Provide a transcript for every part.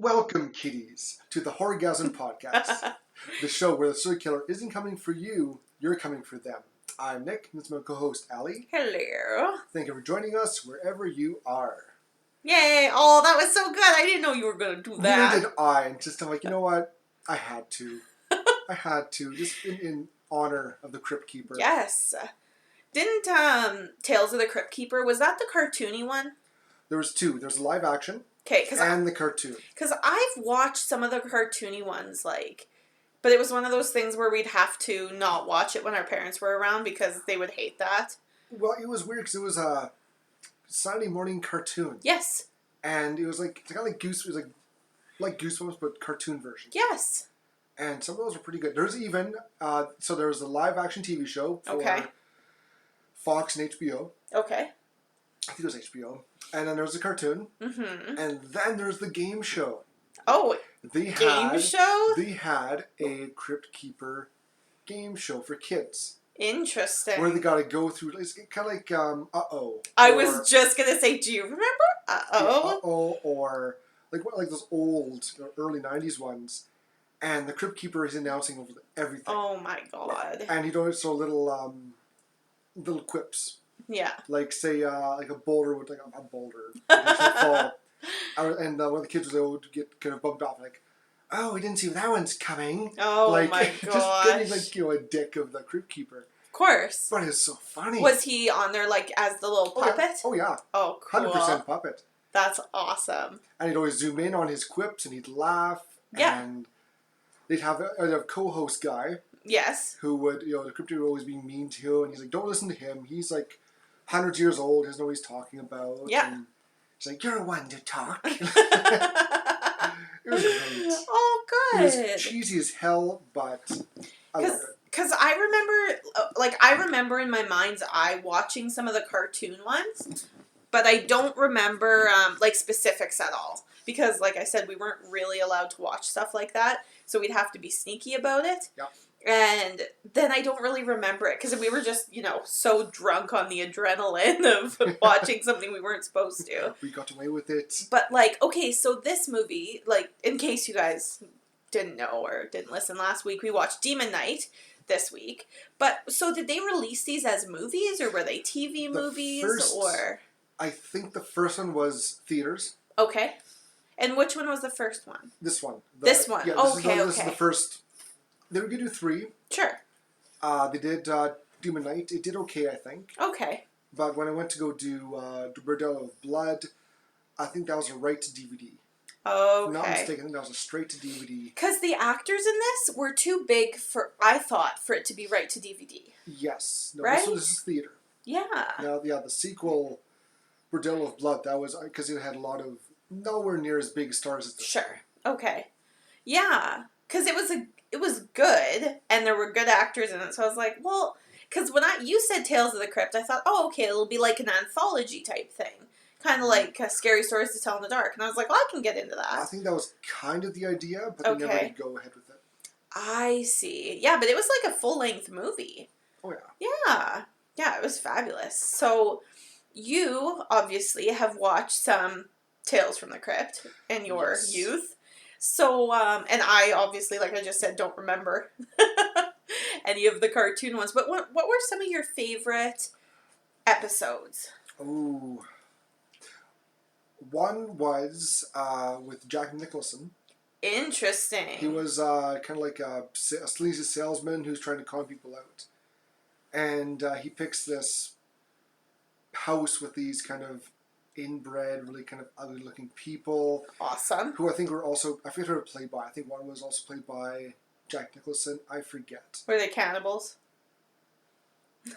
Welcome, kiddies, to the Horr-Gasm podcast, the show where the serial killer isn't coming for you, you're coming for them. I'm Nick, and this is my co-host, Allie. Hello. Thank you for joining us wherever you are. Yay! Oh, that was so good. I didn't know you were going to do that. Neither did I. And just I'm like, you know what? I had to. Just in honor of the Crypt Keeper. Yes. Didn't Tales of the Crypt Keeper, was that the cartoony one? There was two. There's live action and the cartoon. Because I've watched some of the cartoony ones, but it was one of those things where we'd have to not watch it when our parents were around because they would hate that. Well, it was weird because it was a Sunday morning cartoon. Yes. And it was like, it's kind of like Goose, it was like Goosebumps, but cartoon version. Yes. And some of those were pretty good. There's even, so there was a live action TV show for Fox and HBO. Okay. I think it was HBO. And then there's a cartoon. Mm-hmm. And then there's the game show. Oh, game show? They had a Crypt Keeper game show for kids. Interesting. Where they got to go through, it's kind of like, Uh-oh. I was just going to say, do you remember Uh-oh? Yeah, Uh-oh, or like those old, early 90s ones. And the Crypt Keeper is announcing over everything. Oh my god. And he'd always throw little quips. Yeah. Like, say, like a boulder would, like a boulder, fall. And one of the kids would get kind of bumped off, like, oh, we didn't see that one's coming. Oh my gosh. Just getting, like, a dick of the Crypt Keeper. Of course. But it's so funny. Was he on there, as the little puppet? Oh, yeah. Oh, cool. 100% puppet. That's awesome. And he'd always zoom in on his quips, and he'd laugh. Yeah. And they'd have a co-host guy. Yes. Who would, the Crypt Keeper would always be mean to, and he's like, don't listen to him. He's, like, hundreds of years old, doesn't know what he's talking about. Yeah. And he's like, you're one to talk. It was great. Oh, good. It was cheesy as hell, but I loved it. Because I remember in my mind's eye watching some of the cartoon ones, but I don't remember, specifics at all. Because, like I said, we weren't really allowed to watch stuff like that, so we'd have to be sneaky about it. Yeah. And then I don't really remember it, because we were just, so drunk on the adrenaline of watching something we weren't supposed to. We got away with it. But, so this movie, in case you guys didn't know or didn't listen last week, we watched Demon Knight this week. But, so did they release these as movies, or were they TV movies, or? I think the first one was theaters. Okay. And which one was the first one? This one. This one. Yeah, this is the first. They were going to do 3. Sure. They did Demon Knight. It did okay, I think. Okay. But when I went to go do Bordello of Blood, I think that was a right to DVD. Okay. If I'm not mistaken, I think that was a straight to DVD. Because the actors in this were too big I thought, for it to be right to DVD. Yes. No, right? This is theater. Yeah. Now, the sequel, Bordello of Blood, that was because it had a lot of nowhere near as big stars as this. Sure. Okay. Yeah. Because it was good, and there were good actors in it, so I was like, well, because when you said Tales of the Crypt, I thought, oh, okay, it'll be like an anthology type thing. Kind of like Scary Stories to Tell in the Dark. And I was like, well, I can get into that. I think that was kind of the idea, but they never did go ahead with it. I see. Yeah, but it was like a full-length movie. Oh, yeah. Yeah. Yeah, it was fabulous. So, you obviously have watched some Tales from the Crypt in your youth. So, and I obviously, like I just said, don't remember any of the cartoon ones. But what were some of your favorite episodes? Ooh. One was with Jack Nicholson. Interesting. He was kind of like a sleazy salesman who's trying to con people out. And he picks this house with these kind of inbred, really kind of ugly-looking people. Awesome. Who I think were also, I forget who they were played by. I think one was also played by Jack Nicholson. I forget. Were they cannibals?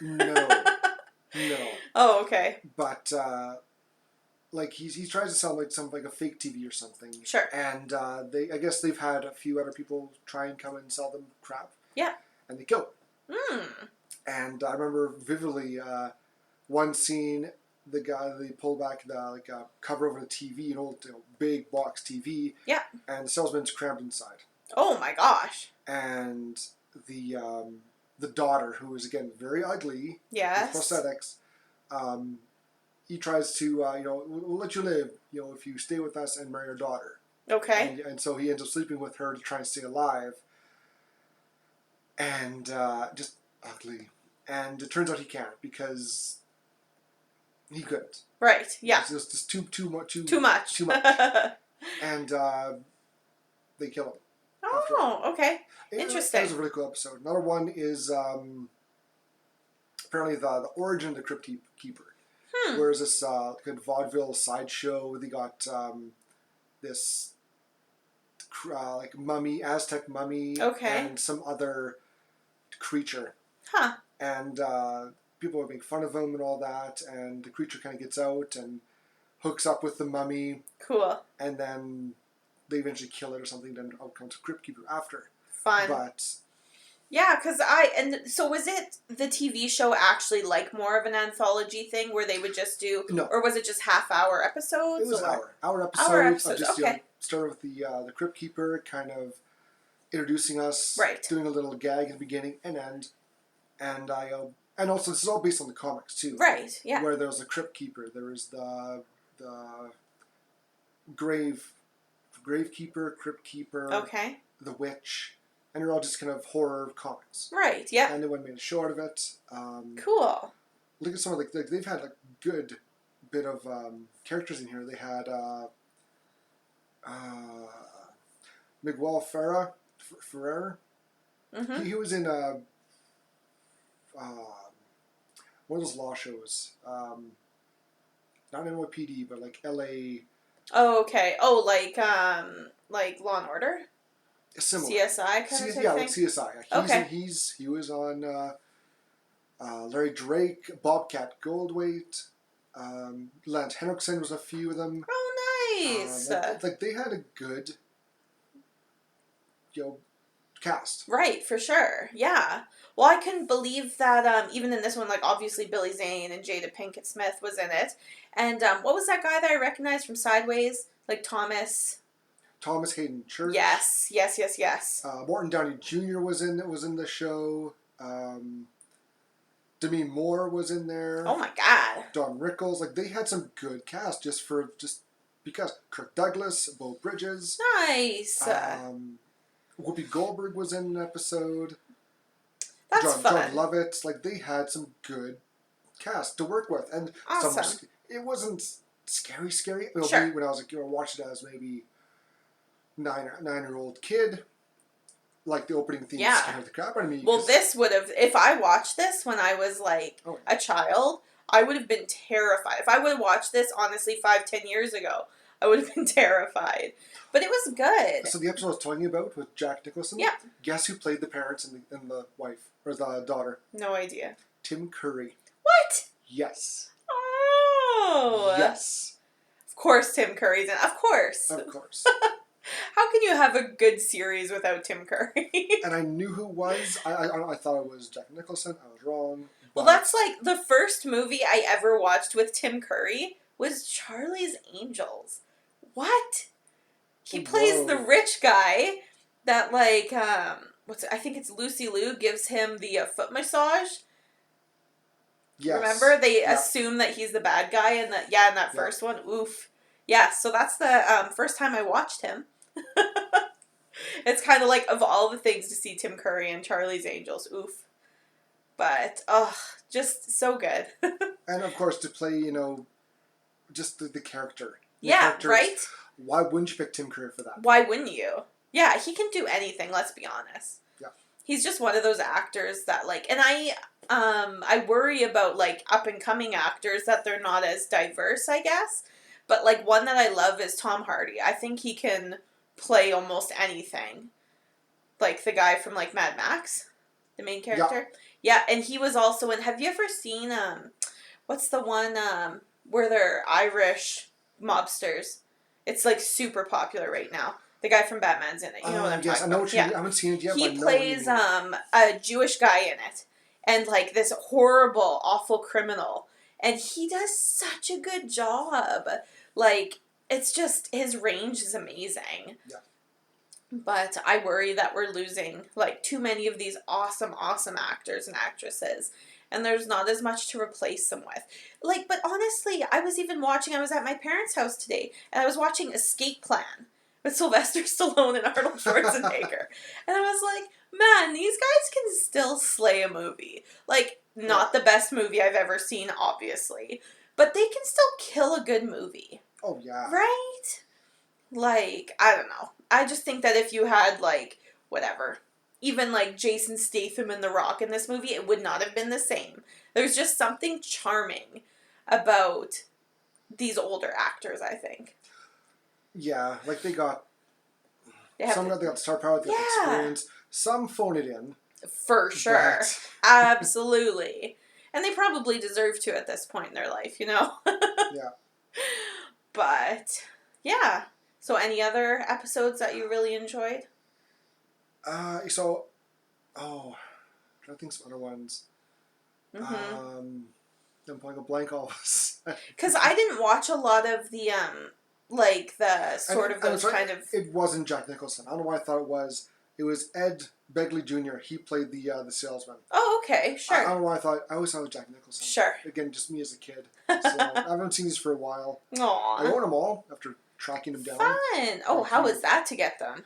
No. No. Oh, okay. But, he tries to sell like a fake TV or something. Sure. And I guess they've had a few other people try and come and sell them crap. Yeah. And they kill them. Hmm. And I remember vividly one scene, the guy, they pull back the cover over the TV, an old big box TV. Yeah. And the salesman's crammed inside. Oh my gosh. And the daughter, who is again very ugly, yes, with prosthetics, he tries to we'll let you live, if you stay with us and marry our daughter. Okay. And so he ends up sleeping with her to try and stay alive. And just ugly. And it turns out he can't because he couldn't. Right. Yeah. It's just too much. Too much. Too much. And they kill him. Oh, okay. Interesting. That was a really cool episode. Another one is apparently the origin of the Crypt Keeper. Whereas this good vaudeville sideshow, they got this like mummy, Aztec mummy, and some other creature. Huh. And people are making fun of him and all that, and the creature kind of gets out and hooks up with the mummy. Cool. And then they eventually kill it or something, then out comes a Crypt Keeper after. Fun. But yeah, so was it the TV show actually like more of an anthology thing where they would just do, no, or was it just half-hour episodes? It was hour episodes. Hour episodes. Just, okay. Started with the Crypt Keeper kind of introducing us, right? Doing a little gag at the beginning and end, and also this is all based on the comics too, right? Yeah. Where there was the Crypt Keeper, there was the Gravekeeper, Crypt Keeper, okay, the Witch. And they're all just kind of horror comics. Right, yeah. And they went made a show out of it. Cool. Look at some of they've had a good bit of characters in here. They had Miguel Ferrer. Mm-hmm. He was in one of those law shows. Not NYPD, but like LA. Oh, okay. Oh, like Law and Order? Similar. CSI kind of thing? Yeah, like CSI. He was on Larry Drake, Bobcat Goldthwait, Lance Henriksen was a few of them. Oh, nice. Like they had a good, cast. Right, for sure. Yeah. Well, I couldn't believe that even in this one, like obviously Billy Zane and Jada Pinkett Smith was in it. And what was that guy that I recognized from Sideways? Like Thomas Hayden Church. Yes. Morton Downey Jr. was in the show. Demi Moore was in there. Oh my God. Don Rickles. Like they had some good cast just because Kirk Douglas, Beau Bridges. Nice. Whoopi Goldberg was in an episode. That's fun. John Lovett. Like they had some good cast to work with, and awesome. It wasn't scary. Sure. When I was watched it as maybe 9-year-old kid, like the opening theme scared the crap out of me. Well, this would have, if I watched this when I was like a child, I would have been terrified. If I would have watched this, honestly, 5-10 years ago, I would have been terrified. But it was good. So the episode I was talking about with Jack Nicholson, yeah. Guess who played the parents and the wife, or the daughter? No idea. Tim Curry. What? Yes. Oh. Yes. Of course Tim Curry's in. Of course. Of course. How can you have a good series without Tim Curry? And I knew who it was. I thought it was Jack Nicholson. I was wrong. Well, that's like the first movie I ever watched with Tim Curry was Charlie's Angels. What? He plays the rich guy that like I think it's Lucy Liu gives him the foot massage. Yes. Remember they assume that he's the bad guy in that first one. Oof. Yeah, so that's the first time I watched him. It's kind of like of all the things to see Tim Curry and Charlie's Angels. Oof. But just so good. And of course to play, just the character. Right? Why wouldn't you pick Tim Curry for that? Why wouldn't you? Yeah, he can do anything, let's be honest. Yeah. He's just one of those actors that like, and I worry about like up and coming actors that they're not as diverse, I guess. But like one that I love is Tom Hardy. I think he can play almost anything. Like the guy from like Mad Max, the main character. Yeah, and he was also in, have you ever seen what's the one where they're Irish mobsters? It's like super popular right now. The guy from Batman's in it. You know what I'm talking about? I haven't seen it yet. He plays a Jewish guy in it, and like this horrible, awful criminal, and he does such a good job. Like it's just his range is amazing. Yeah. But I worry that we're losing like too many of these awesome actors and actresses. And there's not as much to replace them with. But honestly, I was at my parents' house today, and I was watching Escape Plan with Sylvester Stallone and Arnold Schwarzenegger. And I was like, man, these guys can still slay a movie. Like, not the best movie I've ever seen, obviously. But they can still kill a good movie. Oh, yeah. Right? Like, I don't know. I just think that if you had, like, whatever, even, like, Jason Statham and The Rock in this movie, it would not have been the same. There's just something charming about these older actors, I think. Yeah, like they got They got star power, they got experience. Some phone it in. For sure. Absolutely. And they probably deserve to at this point in their life, you know? Yeah. But, yeah. So any other episodes that you really enjoyed? I think some other ones. Mm-hmm. I'm pulling a blank all of us. Because I didn't watch a lot of the, like, the sort of those kind of... It wasn't Jack Nicholson. I don't know why I thought it was. It was Ed Begley Jr. He played the salesman. Oh, okay, sure. I don't know why I always thought it was Jack Nicholson. Sure. Again, just me as a kid. So I haven't seen these for a while. Aww. I own them all after tracking them down. Fun. Oh, how was that to get them?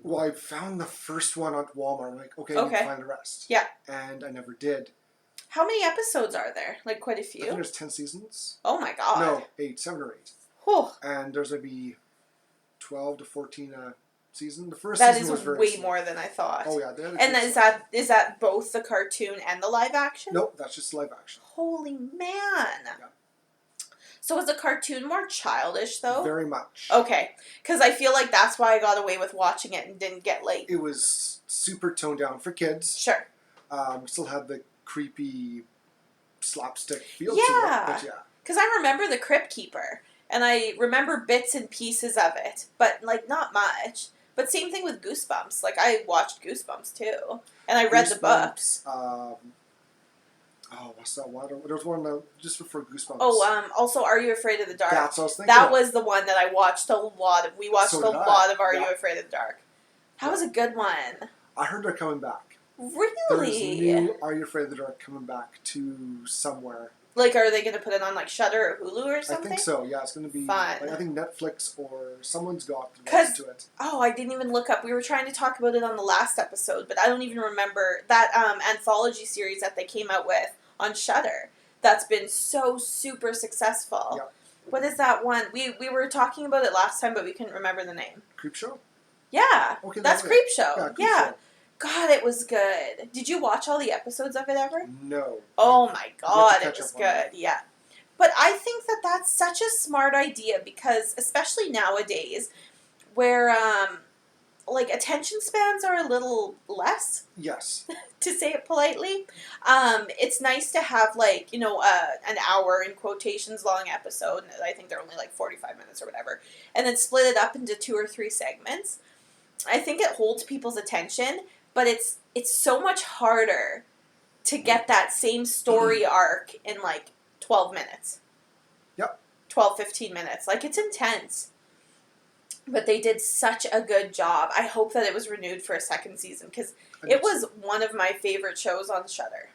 Well, I found the first one at Walmart. I'm like, okay, I need to find the rest. Yeah. And I never did. How many episodes are there? Like, quite a few? I think there's 10 seasons. Oh my god. No, 8, 7 or 8. Whew. And there's going to be 12 to 14 season. The first season was very way more than I thought. Oh yeah. And is that both the cartoon and the live action? Nope, that's just live action. Holy man. Yeah. So was the cartoon more childish though? Very much. Okay. Because I feel like that's why I got away with watching it and didn't get like... It was super toned down for kids. Sure. Still had the creepy slapstick feel to it. But yeah. Because I remember the Crypt Keeper. And I remember bits and pieces of it. But like not much. But same thing with Goosebumps. Like, I watched Goosebumps, too. And I read the books. What's that one? There was one just before Goosebumps. Oh, also, Are You Afraid of the Dark? That's what I was thinking. That was the one that I watched a lot of. We watched a lot of Are You Afraid of the Dark. That was a good one. I heard they're coming back. Really? There's new Are You Afraid of the Dark coming back to somewhere. Like, are they going to put it on, like, Shudder or Hulu or something? I think so, yeah. It's going to be... Fun. Like, I think Netflix or someone's got the rights to it. Oh, I didn't even look up. We were trying to talk about it on the last episode, but I don't even remember that anthology series that they came out with on Shudder. That's been so super successful. Yep. What is that one? We were talking about it last time, but we couldn't remember the name. Creep Show? Yeah. Okay, that's Creep Show. Yeah. Creep Show. God, it was good. Did you watch all the episodes of it ever? No. Oh my God, it was good. Yeah. But I think that that's such a smart idea because, especially nowadays, where, like, attention spans are a little less. Yes. To say it politely. It's nice to have, like, you know, an hour, in quotations, long episode. I think they're only, like, 45 minutes or whatever. And then split it up into 2 or 3 segments. I think it holds people's attention, but it's so much harder to get that same story arc in, like, 12 minutes. Yep. 12, 15 minutes. Like, it's intense. But they did such a good job. I hope that it was renewed for a second season, because it was one of my favorite shows on Shudder.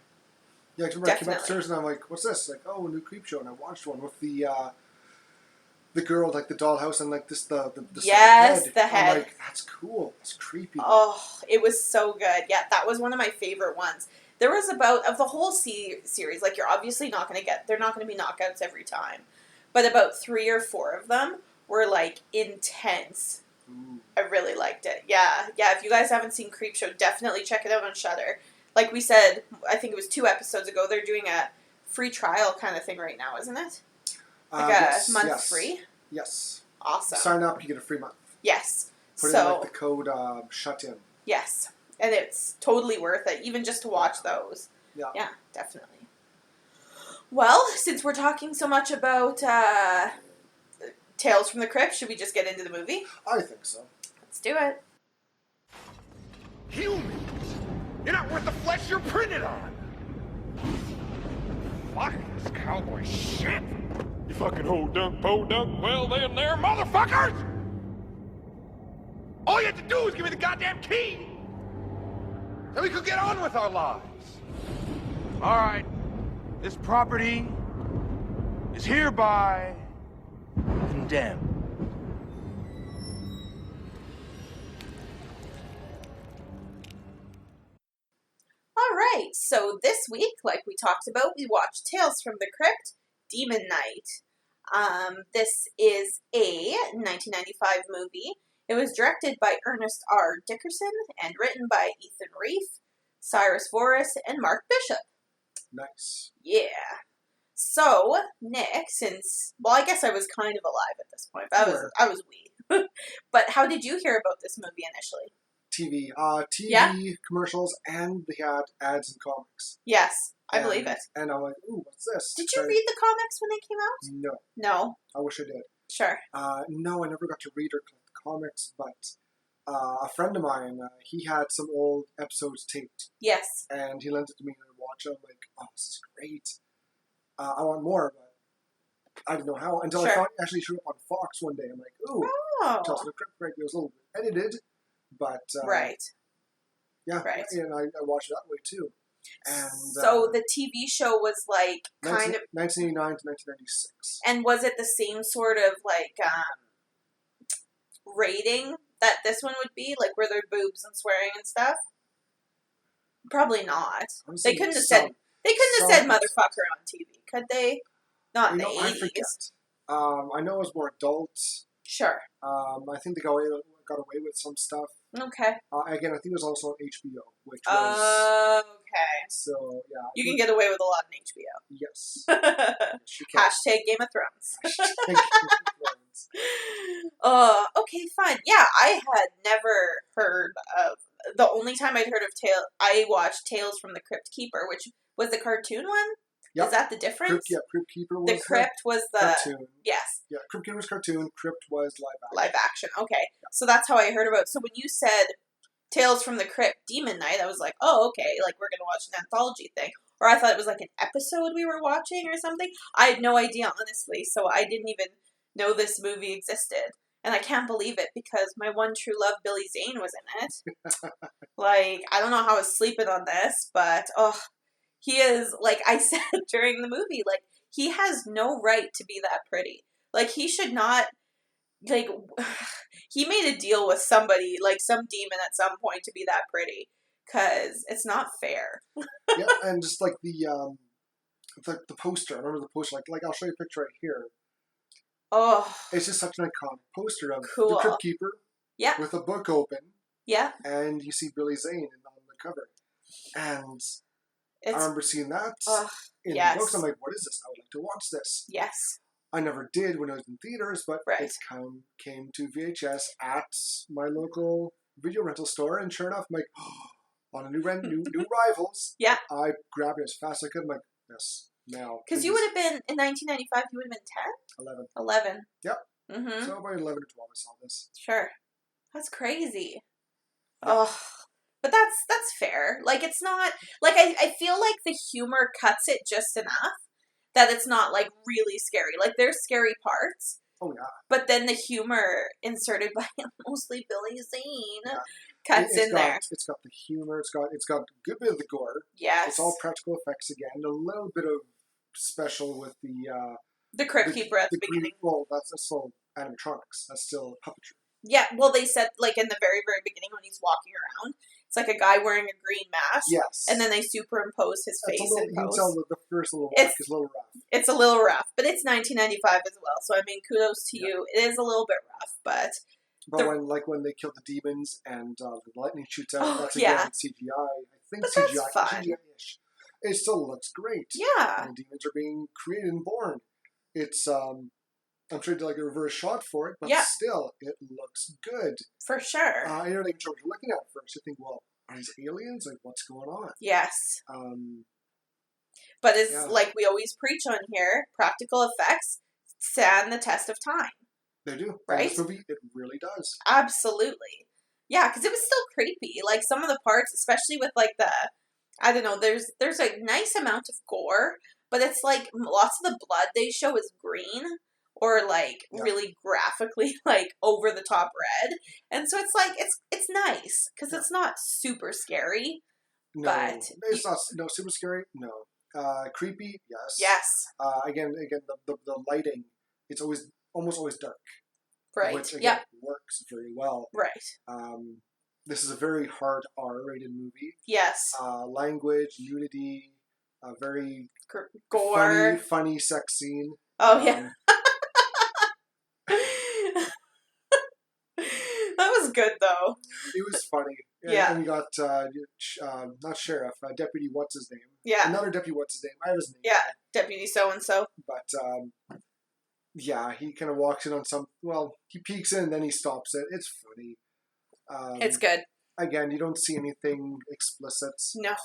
Yeah, I remember I came upstairs and I'm like, what's this? Like, oh, a new Creep Show. And I watched one with the girl, like, the dollhouse and, like, this, the yes, head. the head. I'm like, that's cool. It's creepy. Oh, it was so good. Yeah, that was one of my favorite ones. There was of the whole series, like, you're obviously not going to they're not going to be knockouts every time. But about 3 or 4 of them were, like, intense. Ooh. I really liked it. Yeah, if you guys haven't seen Creep Show, definitely check it out on Shudder. Like we said, I think it was 2 episodes ago, they're doing a free trial kind of thing right now, isn't it? Like a month free? Yes. Awesome. Sign up, you get a free month. Yes. Put in, like, the code shut in. Yes. And it's totally worth it, even just to watch those. Yeah. Yeah, definitely. Well, since we're talking so much about Tales from the Crypt, should we just get into the movie? I think so. Let's do it. Humans! You're not worth the flesh you're printed on! Fuck this cowboy shit! You fucking ho-dunk, po-dunk, well then there, motherfuckers! All you have to do is give me the goddamn key! And we could get on with our lives! Alright, this property is hereby condemned. So this week, like we talked about, we watched Tales from the Crypt, Demon Night. This is a 1995 movie. It was directed by Ernest R. Dickerson and written by Ethan Reif, Cyrus Voris, and Mark Bishop. Nice. Yeah. So, Nick, I guess I was kind of alive at this point, but I was wee. But how did you hear about this movie initially? TV. Yeah? Commercials, and they had ads and comics. Yes, I believe it. And I'm like, ooh, what's this? Did you read the comics when they came out? No. No. I wish I did. Sure. No, I never got to read or collect the comics, but a friend of mine, he had some old episodes taped. Yes. And he lent it to me and I watched it. I'm like, oh, this is great. I want more, but I didn't know how until I found it actually showed up on Fox one day. I'm like, ooh, Tales from the Crypt, great. It was a little bit edited, but right. Yeah, right. And I watched it that way too. And so the TV show was like 1989 to 1996. And was it the same sort of like rating that this one would be? Like were there boobs and swearing and stuff? Probably not. They couldn't have said motherfucker on TV, could they? Not in the 80s. I forget. I know it was more adult. Sure. I think they got away with some stuff. Okay. Again, I think it was also on HBO, which was... okay. So, yeah. You can get away with a lot on HBO. Yes. Hashtag Game of Thrones. Hashtag Game of Thrones. Okay, fine. Yeah, I had never heard of... The only time I'd heard of I watched Tales from the Crypt Keeper, which was the cartoon one? Yep. Is that the difference? Crypt Keeper was the Crypt was the cartoon. Yes. Yeah, Crypt Keeper was cartoon. Crypt was live action. Live action. Okay. Yeah. So that's how I heard about it. So when you said Tales from the Crypt Demon Night, I was like, oh, okay, like we're gonna watch an anthology thing. Or I thought it was like an episode we were watching or something. I had no idea, honestly, so I didn't even know this movie existed. And I can't believe it because my one true love, Billy Zane, was in it. Like, I don't know how I was sleeping on this, but, he is, like I said during the movie, like, he has no right to be that pretty. Like, he should not, like, he made a deal with somebody, like, some demon at some point to be that pretty. Because it's not fair. Yeah, and just, like, the poster. I remember the poster. Like, I'll show you a picture right here. Oh. It's just such an iconic poster of the Crypt Keeper. Yeah. With a book open. Yeah. And you see Billy Zane on the cover. And I remember seeing that in the books. I'm like, what is this? I would like to watch this. Yes. I never did when I was in theaters, but it came to VHS at my local video rental store. And sure enough, I'm like, on a new Rivals. Yeah. I grabbed it as fast as I could. I'm like, yes. Now, because you would have been, in 1995, you would have been 10? 11. Yep. Mm-hmm. So about 11 or 12 I saw this. Sure. That's crazy. Yeah. Oh, but that's fair. Like, it's not, like, I feel like the humor cuts it just enough that it's not, like, really scary. Like, there's scary parts. Oh, yeah. But then the humor inserted by mostly Billy Zane cuts in there. It's got the humor. It's got a good bit of the gore. Yes. It's all practical effects again. A little bit of special with the Crypt Keeper at the beginning. Well, that's still animatronics. That's still puppetry. Yeah, well, they said, like, in the very, very beginning when he's walking around, it's like a guy wearing a green mask. Yes. And then they superimpose his face in post. You can tell the first little walk is a little rough. It's a little rough, but it's 1995 as well, so, I mean, kudos to you. It is a little bit rough, but... But when they kill the demons and the lightning shoots out, that's again CGI. I think but CGI. That's fun. CGI-ish. It still looks great. Yeah. And the demons are being created and born. It's, I'm sure they did like a reverse shot for it, but still, it looks good. For sure. I don't even know what you're looking at first. You think, well, are these aliens? Like, what's going on? Yes. But it's like we always preach on here, practical effects stand the test of time. They do. Right? In this movie, it really does. Absolutely. Yeah, because it was still creepy. Like, some of the parts, especially with, like, I don't know, there's a nice amount of gore, but it's, like, lots of the blood they show is green or, like, really graphically, like, over-the-top red. And so it's, like, it's nice, because it's not super scary. No, but it's not super scary, no. Creepy, yes. Yes. Again, the lighting, it's almost always dark. Right. Which, again, works very well. Right. this is a very hard R-rated movie. Yes. Language, nudity, a very Gore. funny sex scene. Oh, yeah. That was good, though. It was funny. Yeah. And we got, not sheriff, Deputy what's-his-name. Yeah. Another Deputy what's-his-name. I have his name. Yeah, Deputy so-and-so. But, yeah, he kind of walks in on he peeks in and then he stops it. It's funny. It's good. Again, you don't see anything explicit. No.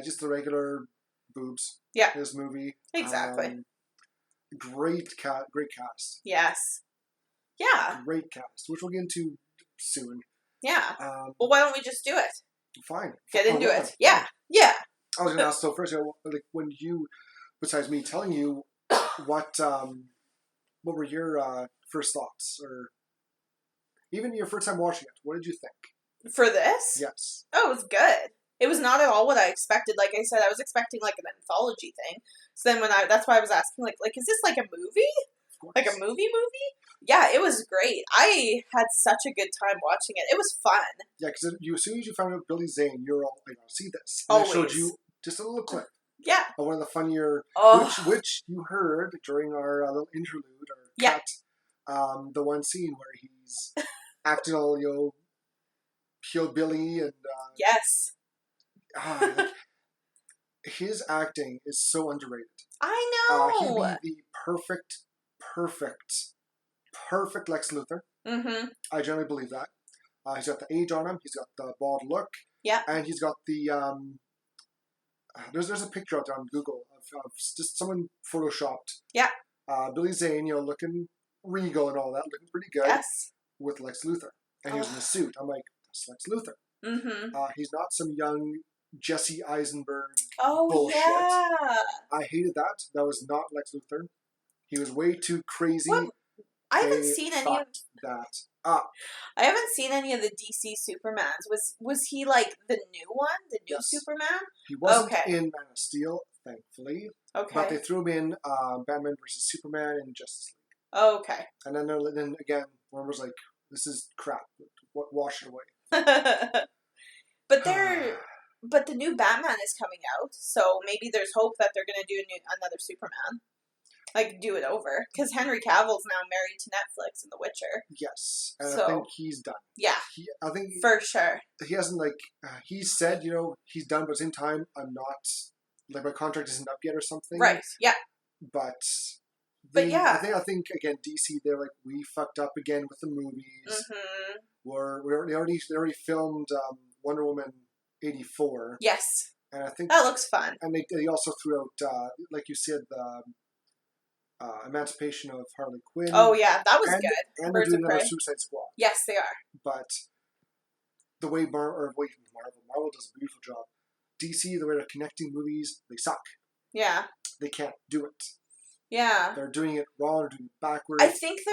Just the regular boobs. Yeah. In this movie. Exactly. Great cast. Yes. Yeah. Great cast, which we'll get into soon. Yeah. Well, why don't we just do it? Fine. Get into it. Yeah. Yeah. I was going to ask, so first, like, when you, besides me telling you, what were your first thoughts, or even your first time watching it? What did you think? For this? Yes. Oh, it was good. It was not at all what I expected. Like I said, I was expecting like an anthology thing. So then that's why I was asking, like, is this like a movie? Like a movie? Yeah, it was great. I had such a good time watching it. It was fun. Yeah, because as soon as you found out Billy Zane, you're all like, see this. And Always. I showed you just a little clip. Yeah. Of one of the funnier, which you heard during our little interlude, or cut, the one scene where he's acting all, hillbilly and... yes. Like, his acting is so underrated. I know. He'd be the perfect Lex Luthor. Mm-hmm. I generally believe that. He's got the age on him. He's got the bald look. Yeah. And he's got the there's a picture out there on Google of just someone photoshopped. Yeah. Billy Zane, looking regal and all that, looking pretty good. Yes. With Lex Luthor, and he was in a suit. I'm like, that's Lex Luthor. Mm-hmm. He's not some young Jesse Eisenberg bullshit. Yeah. I hated that. That was not Lex Luthor. He was way too crazy. What? I haven't seen any of that. I haven't seen any of the DC Supermans. Was he like the new one, the new Superman? He wasn't in Man of Steel, thankfully. Okay. But they threw him in Batman vs Superman and Justice League. Okay. And then again, one was like, "This is crap. Wash it away." But the new Batman is coming out, so maybe there's hope that they're gonna do another Superman. Like, do it over. Because Henry Cavill's now married to Netflix in The Witcher. Yes. And I think he's done. Yeah. I think... For sure. He hasn't, he said, he's done, but at the same time, I'm not... Like, my contract isn't up yet or something. Right, yeah. But yeah. I think, again, DC, they're like, we fucked up again with the movies. Mm-hmm. They already filmed Wonder Woman 84. Yes. And I think... That looks fun. And they also threw out, like you said, the... Emancipation of Harley Quinn. Oh yeah, that was good. And they're doing another Suicide Squad. Yes, they are. But the way Marvel does a beautiful job. DC, the way they're connecting movies, they suck. Yeah. They can't do it. Yeah. They're doing it wrong. They're doing it backwards. I think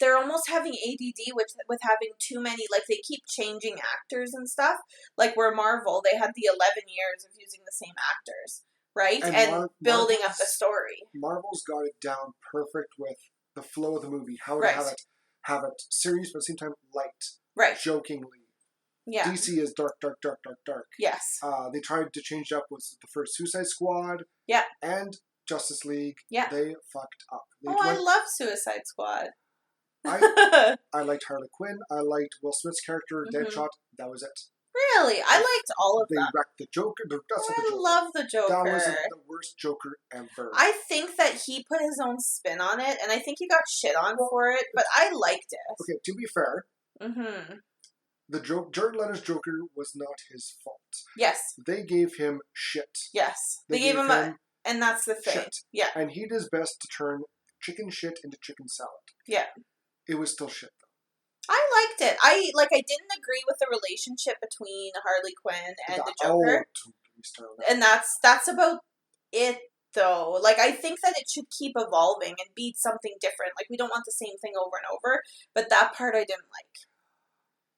they're almost having ADD with having too many. Like, they keep changing actors and stuff. Like, where Marvel, they had the 11 years of using the same actors. Right? And building up the story. Marvel's got it down perfect with the flow of the movie. How to have it serious, but at the same time light. Right. Jokingly. Yeah. DC is dark. Yes. They tried to change it up with the first Suicide Squad. Yeah. And Justice League. Yeah. They fucked up. I love Suicide Squad. I liked Harley Quinn. I liked Will Smith's character, Deadshot. That was it. Really? I liked all of them. They wrecked the Joker. I love the Joker. That was the worst Joker ever. I think that he put his own spin on it, and I think he got shit on for it, but I liked it. Okay, to be fair, the Jared Leto's Joker was not his fault. Yes. They gave him shit. Yes. They gave him and that's the thing. Shit. Yeah. And he did his best to turn chicken shit into chicken salad. Yeah. It was still shit, though. I liked it. I didn't agree with the relationship between Harley Quinn and the Joker. And that's about it, though. Like, I think that it should keep evolving and be something different. Like, we don't want the same thing over and over. But that part I didn't like.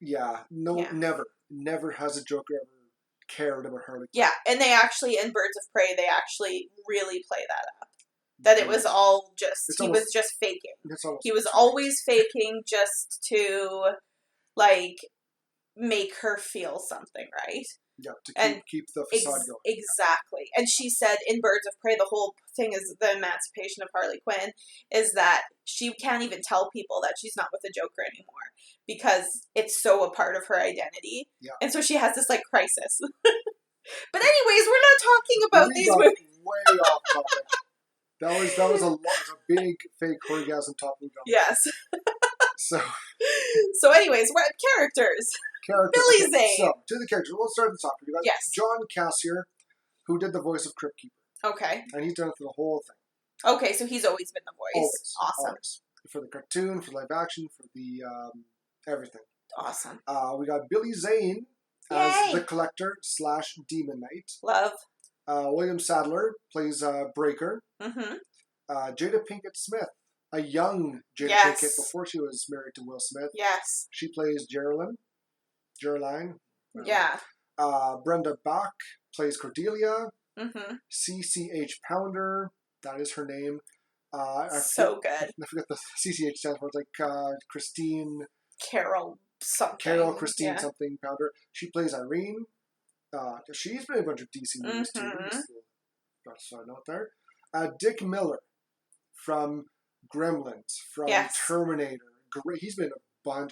Yeah. Never has a Joker ever cared about Harley Quinn. Yeah, and they actually, in Birds of Prey, they actually really play that up. That it was all just, was just faking. He was always faking just to, like, make her feel something, right? Yeah, to And keep the facade going. Exactly. And she said in Birds of Prey, the whole thing is the emancipation of Harley Quinn is that she can't even tell people that she's not with the Joker anymore because it's so a part of her identity. Yeah. And so she has this like crisis. But anyways, we're not talking about We these got movies. way off topic. That was a big fake Horr-Gasm topic. Yes. So anyways, we're at characters. characters. Billy Zane. So to the characters. We'll start at the top. We got Yes. John Cassier, who did the voice of Crypt Keeper, Okay. and he's done it for the whole thing. Okay, so he's always been the voice. Always. Awesome. Always. For the cartoon, for live action, for the everything. Awesome. We got Billy Zane as Yay. the Collector / Demon Knight. Love. William Sadler plays Breaker. Mm-hmm. Jada Pinkett Smith, a young Jada Yes. Pinkett before she was married to Will Smith. Yes. She plays Geraldine. Yeah. Brenda Bach plays Cordelia. Mm-hmm. CCH Pounder, that is her name. So good. I forget the CCH stands for. It's like Christine. Carol something. Christine Yeah. something Pounder. She plays Irene. She's been in a bunch of DC movies too. Mhm. So, got a side note there. Dick Miller from Gremlins, from Yes. Terminator. Great. He's been in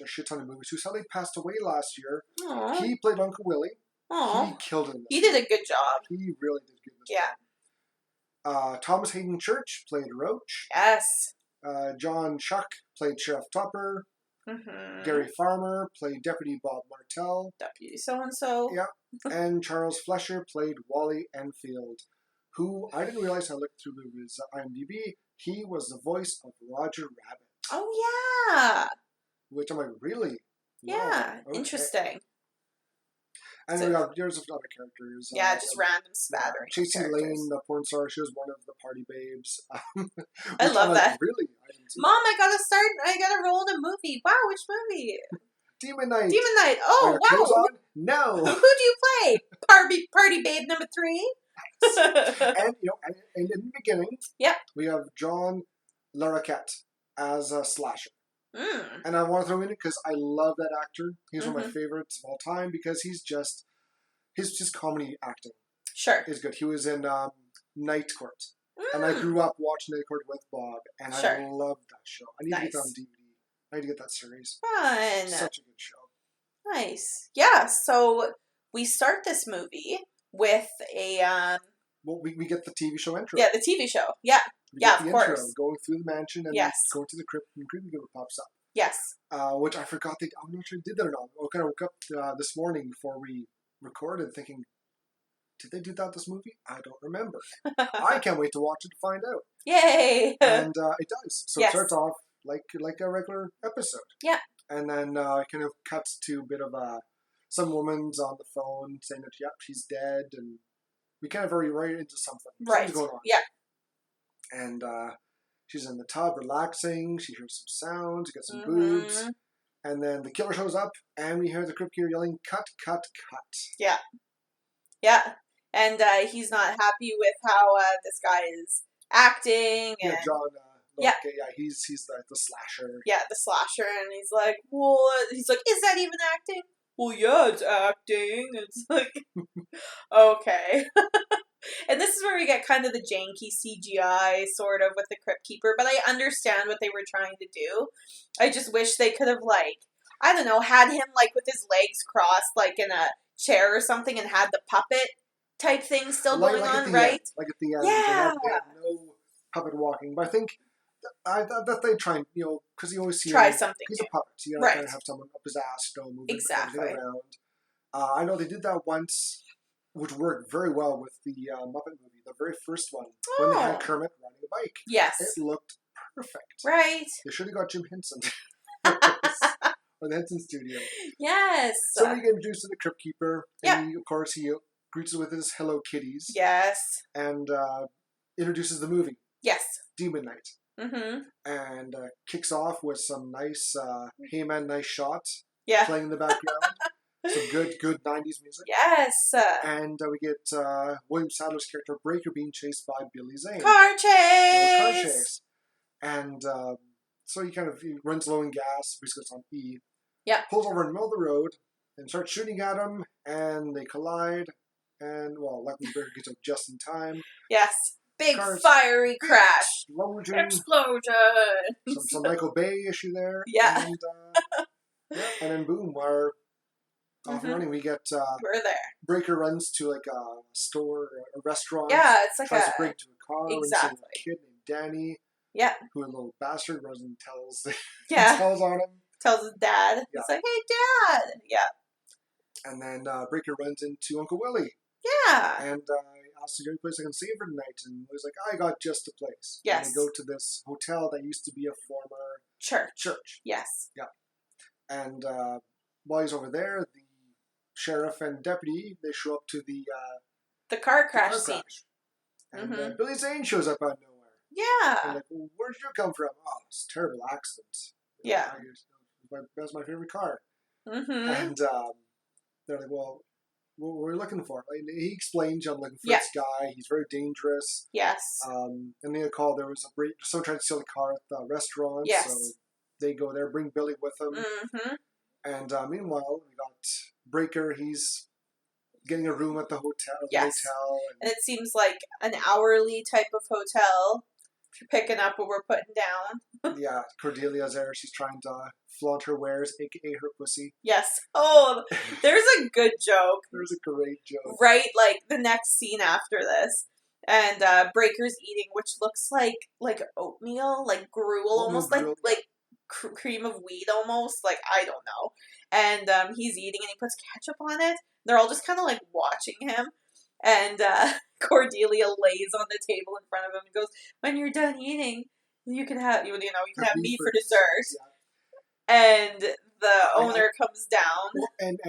a shit ton of movies. Who sadly passed away last year. Aw. He played Uncle Willie. He Aw. killed it in this. He did a good job. He really did good in this. Yeah. Thomas Hayden Church played Roach. Yes. John Shuck played Sheriff Topper. Mm-hmm. Gary Farmer played Deputy Bob Martell. Deputy so-and-so. Yeah. And Charles Flesher played Wally Enfield, who I didn't realize I looked through his IMDb. He was the voice of Roger Rabbit. Oh, yeah. Which I'm like, really? Yeah. Wow, okay. Interesting. And So- we got years of other characters. Yeah, just random spattering. of Chasey characters. Lane, the porn star, she was one of the party babes. I love that. Really? I didn't see Mom, I gotta roll in a movie. Wow, which movie? Demon Knight. Demon Knight. Oh, Are your clothes wow. on? No. Who do you play? Party babe number 3? And and in the beginning, Yep. we have John Larroquette as a slasher. Mm. And I want to throw in it because I love that actor. He's one of Mm-hmm. my favorites of all time because he's just his comedy acting Sure. is good. He was in Night Court, and I Mm. grew up watching Night Court with Bob, and I Sure. loved that show. I need to get that on Nice. DVD. I need to get that series. Fun. Such a good show. Nice. Yeah, so we start this movie with a Well, we get the TV show intro. the TV show. Yeah. We yeah, get the of intro, course. going through the mansion and Yes. going to the crypt, and Creepy Giver pops up. Yes. Which I forgot I'm not sure they did that or not. I kind of woke up this morning before we recorded thinking, did they do that this movie? I don't remember. I can't wait to watch it to find out. Yay. And it does. So Yes. it starts off like a regular episode. Yeah. And then it kind of cuts to a bit of some woman's on the phone saying that, yep, she's dead. And we kind of already right into something. Right. Something's going on. Yeah. And she's in the tub relaxing. She hears some sounds. Gets some Mhm. boobs. And then the killer shows up, and we hear the Crypt Keeper yelling, "Cut, cut, cut!" Yeah. Yeah. And he's not happy with how this guy is acting. And Yeah, John. Yeah. He's the slasher. yeah, the slasher, and he's like, "What?" He's like, "Is that even acting?" Well, yeah, it's acting. It's like, okay. And this is where we get kind of the janky CGI sort of with the Crypt Keeper, but I understand what they were trying to do. I just wish they could have, like, I don't know, had him, like, with his legs crossed, like, in a chair or something, and had the puppet type thing still going at on, the right? End, like at the end. Yeah. They have no puppet walking. But I think that they try and, because you always see Try him, something he's new. a puppet. So you Right. kind of have someone up his ass, moving Exactly. everything around. I know they did that once, which worked very well with the Muppet movie, the very first one, when they Oh. had Kermit riding a bike. Yes. It looked perfect. Right. They should have got Jim Henson. Or the Henson Studio. Yes. So we get introduced to the Crypt Keeper. Yeah. And of course, he greets us with his Hello Kitties. Yes. And introduces the movie, Yes. Demon Knight. Mm-hmm. And kicks off with some nice Hey Man, nice shot Yeah. playing in the background. Some good 90s music. Yes. And we get William Sadler's character Breaker being chased by Billy Zane. Car chase. Car chase. And so he runs low in gas, basically it's on E. Yeah. Pulls over in the middle of the road, and start shooting at him, and they collide. And, well, luckily Breaker gets up just in time. Yes. Big Cars- fiery crash. Explosion. Explosion. Some Michael Bay issue there. Yeah. And, and then boom, we're off and running. We get We're there. Breaker runs to like a store, a restaurant. Yeah, it's like tries to break into a car. Exactly. When a kid named Danny. Yeah. Who a little bastard runs and tells Yeah. on him. Tells his dad. Yeah. It's like, hey, Dad. Yeah. And then Breaker runs into Uncle Willie. Yeah. And asks, "Is there any place I can stay for tonight?" And Willie's like, "I got just a place." Yes. And they go to this hotel that used to be a former church. Yes. Yeah. And while he's over there, the sheriff and deputy, they show up to the car crash scene. And Billy Zane shows up out of nowhere. Yeah. And like, well, where did you come from? Oh, it's a terrible accident. Yeah. That's my favorite car. Mm-hmm. And they're like, well, what were you looking for? Like, he explains, I'm looking for this guy. He's very dangerous. Yes. And they call, there was a break. Someone tried to steal the car at the restaurant. Yes. So they go there, bring Billy with them. Mm-hmm. And meanwhile, we got Breaker. He's getting a room at the hotel. Yes. And it seems like an hourly type of hotel. If you're picking up what we're putting down. Yeah, Cordelia's there. She's trying to flaunt her wares, a.k.a. her pussy. Yes. Oh, there's a good joke. There's a great joke. Right, like the next scene after this. And Breaker's eating, which looks like oatmeal, like gruel, almost like cream of wheat almost. Like, I don't know. And he's eating and he puts ketchup on it. They're all just kind of like watching him. And Cordelia lays on the table in front of him and goes, "When you're done eating, you can have you can have me for dessert." Yeah. And the owner comes down. And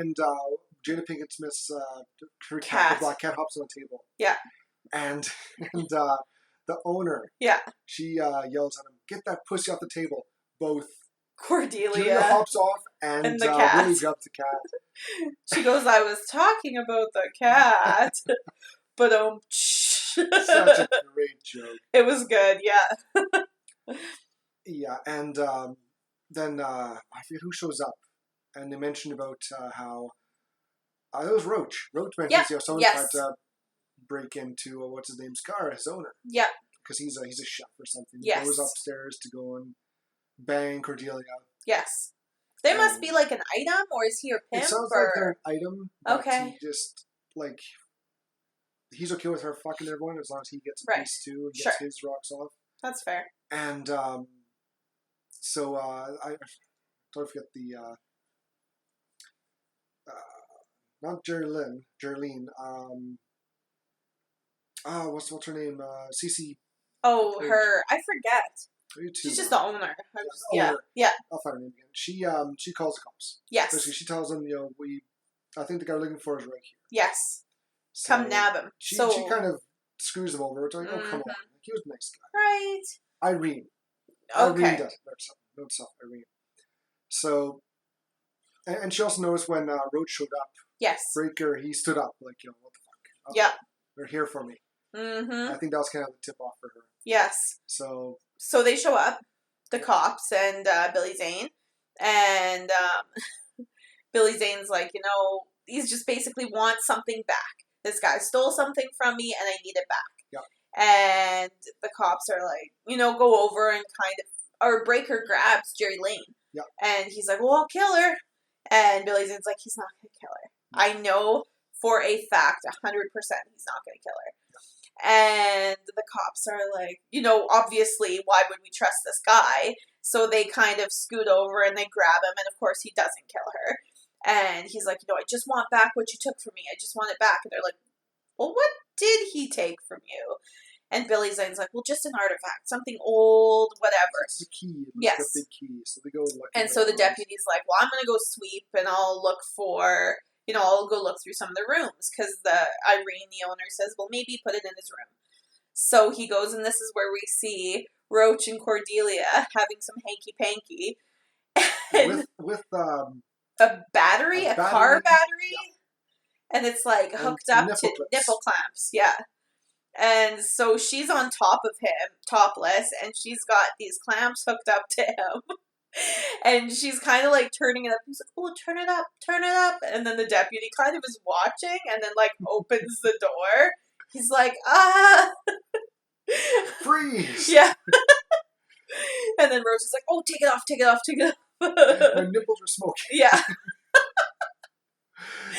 Jada Pinkett Smith's her cat, the black cat, hops on the table. Yeah. And the owner, she yells at him, "Get that pussy off the table!" Both Cordelia hops off and the cat. Willie grabs the cat. She goes, "I was talking about the cat." But such a great joke. It was good, yeah. Yeah, and then I forget who shows up, and they mentioned about how it was Roach. Roach mentions someone tried to break into what's his name's car, his owner. Yeah, because he's a chef or something. Yes. He goes upstairs to go and bang Cordelia. Yes. They must be like an item, or is he a pimp? It sounds like they're an item. But okay. He just like he's okay with her fucking everyone as long as he gets a piece too and gets his rocks off. That's fair. And so I don't forget the not Geraldine. What's her name? Cece. Oh, her. I forget. She's just the owner. Yeah. Yeah. I'll find her name again. She calls the cops. Yes. Basically, she tells them, I think the guy we're looking for is right here. Yes. So come nab him. She kind of screws him over. It's like, oh, come on. Like, he was a nice guy. Right. Irene. Okay. Irene does it. Note self, Irene. So, and she also noticed when Roach showed up. Yes. Breaker, he stood up like, what the fuck? Yeah. They're here for me. Mm-hmm. I think that was kind of the tip off for her. Yes. So they show up, the cops and Billy Zane, and Billy Zane's like, he's just basically wants something back. This guy stole something from me, and I need it back. Yeah. And the cops are like, go over and or Breaker grabs Jerry Lane. Yeah. And he's like, well, I'll kill her. And Billy Zane's like, he's not going to kill her. I know for a fact, 100%, he's not going to kill her. And the cops are like, obviously, why would we trust this guy? So they kind of scoot over and they grab him. And of course, he doesn't kill her. And he's like, I just want back what you took from me. I just want it back. And they're like, well, what did he take from you? And Billy Zane's like, well, just an artifact, something old, whatever. It's a key. Yes. A big key. So they go look. And so the deputy's like, well, I'm going to go sweep and I'll look for, I'll go look through some of the rooms. Because Irene, the owner, says, well, maybe put it in his room. So he goes, and this is where we see Roach and Cordelia having some hanky-panky. With a battery, a car battery. Yeah. And it's like hooked up to nipple clamps. Yeah. And so she's on top of him, topless, and she's got these clamps hooked up to him. And she's kind of like turning it up. He's like, oh, turn it up, turn it up. And then the deputy kind of is watching and then like opens the door. He's like, ah. Freeze! Yeah. And then Rose is like, oh, take it off, take it off, take it off. My nipples are smoking. Yeah.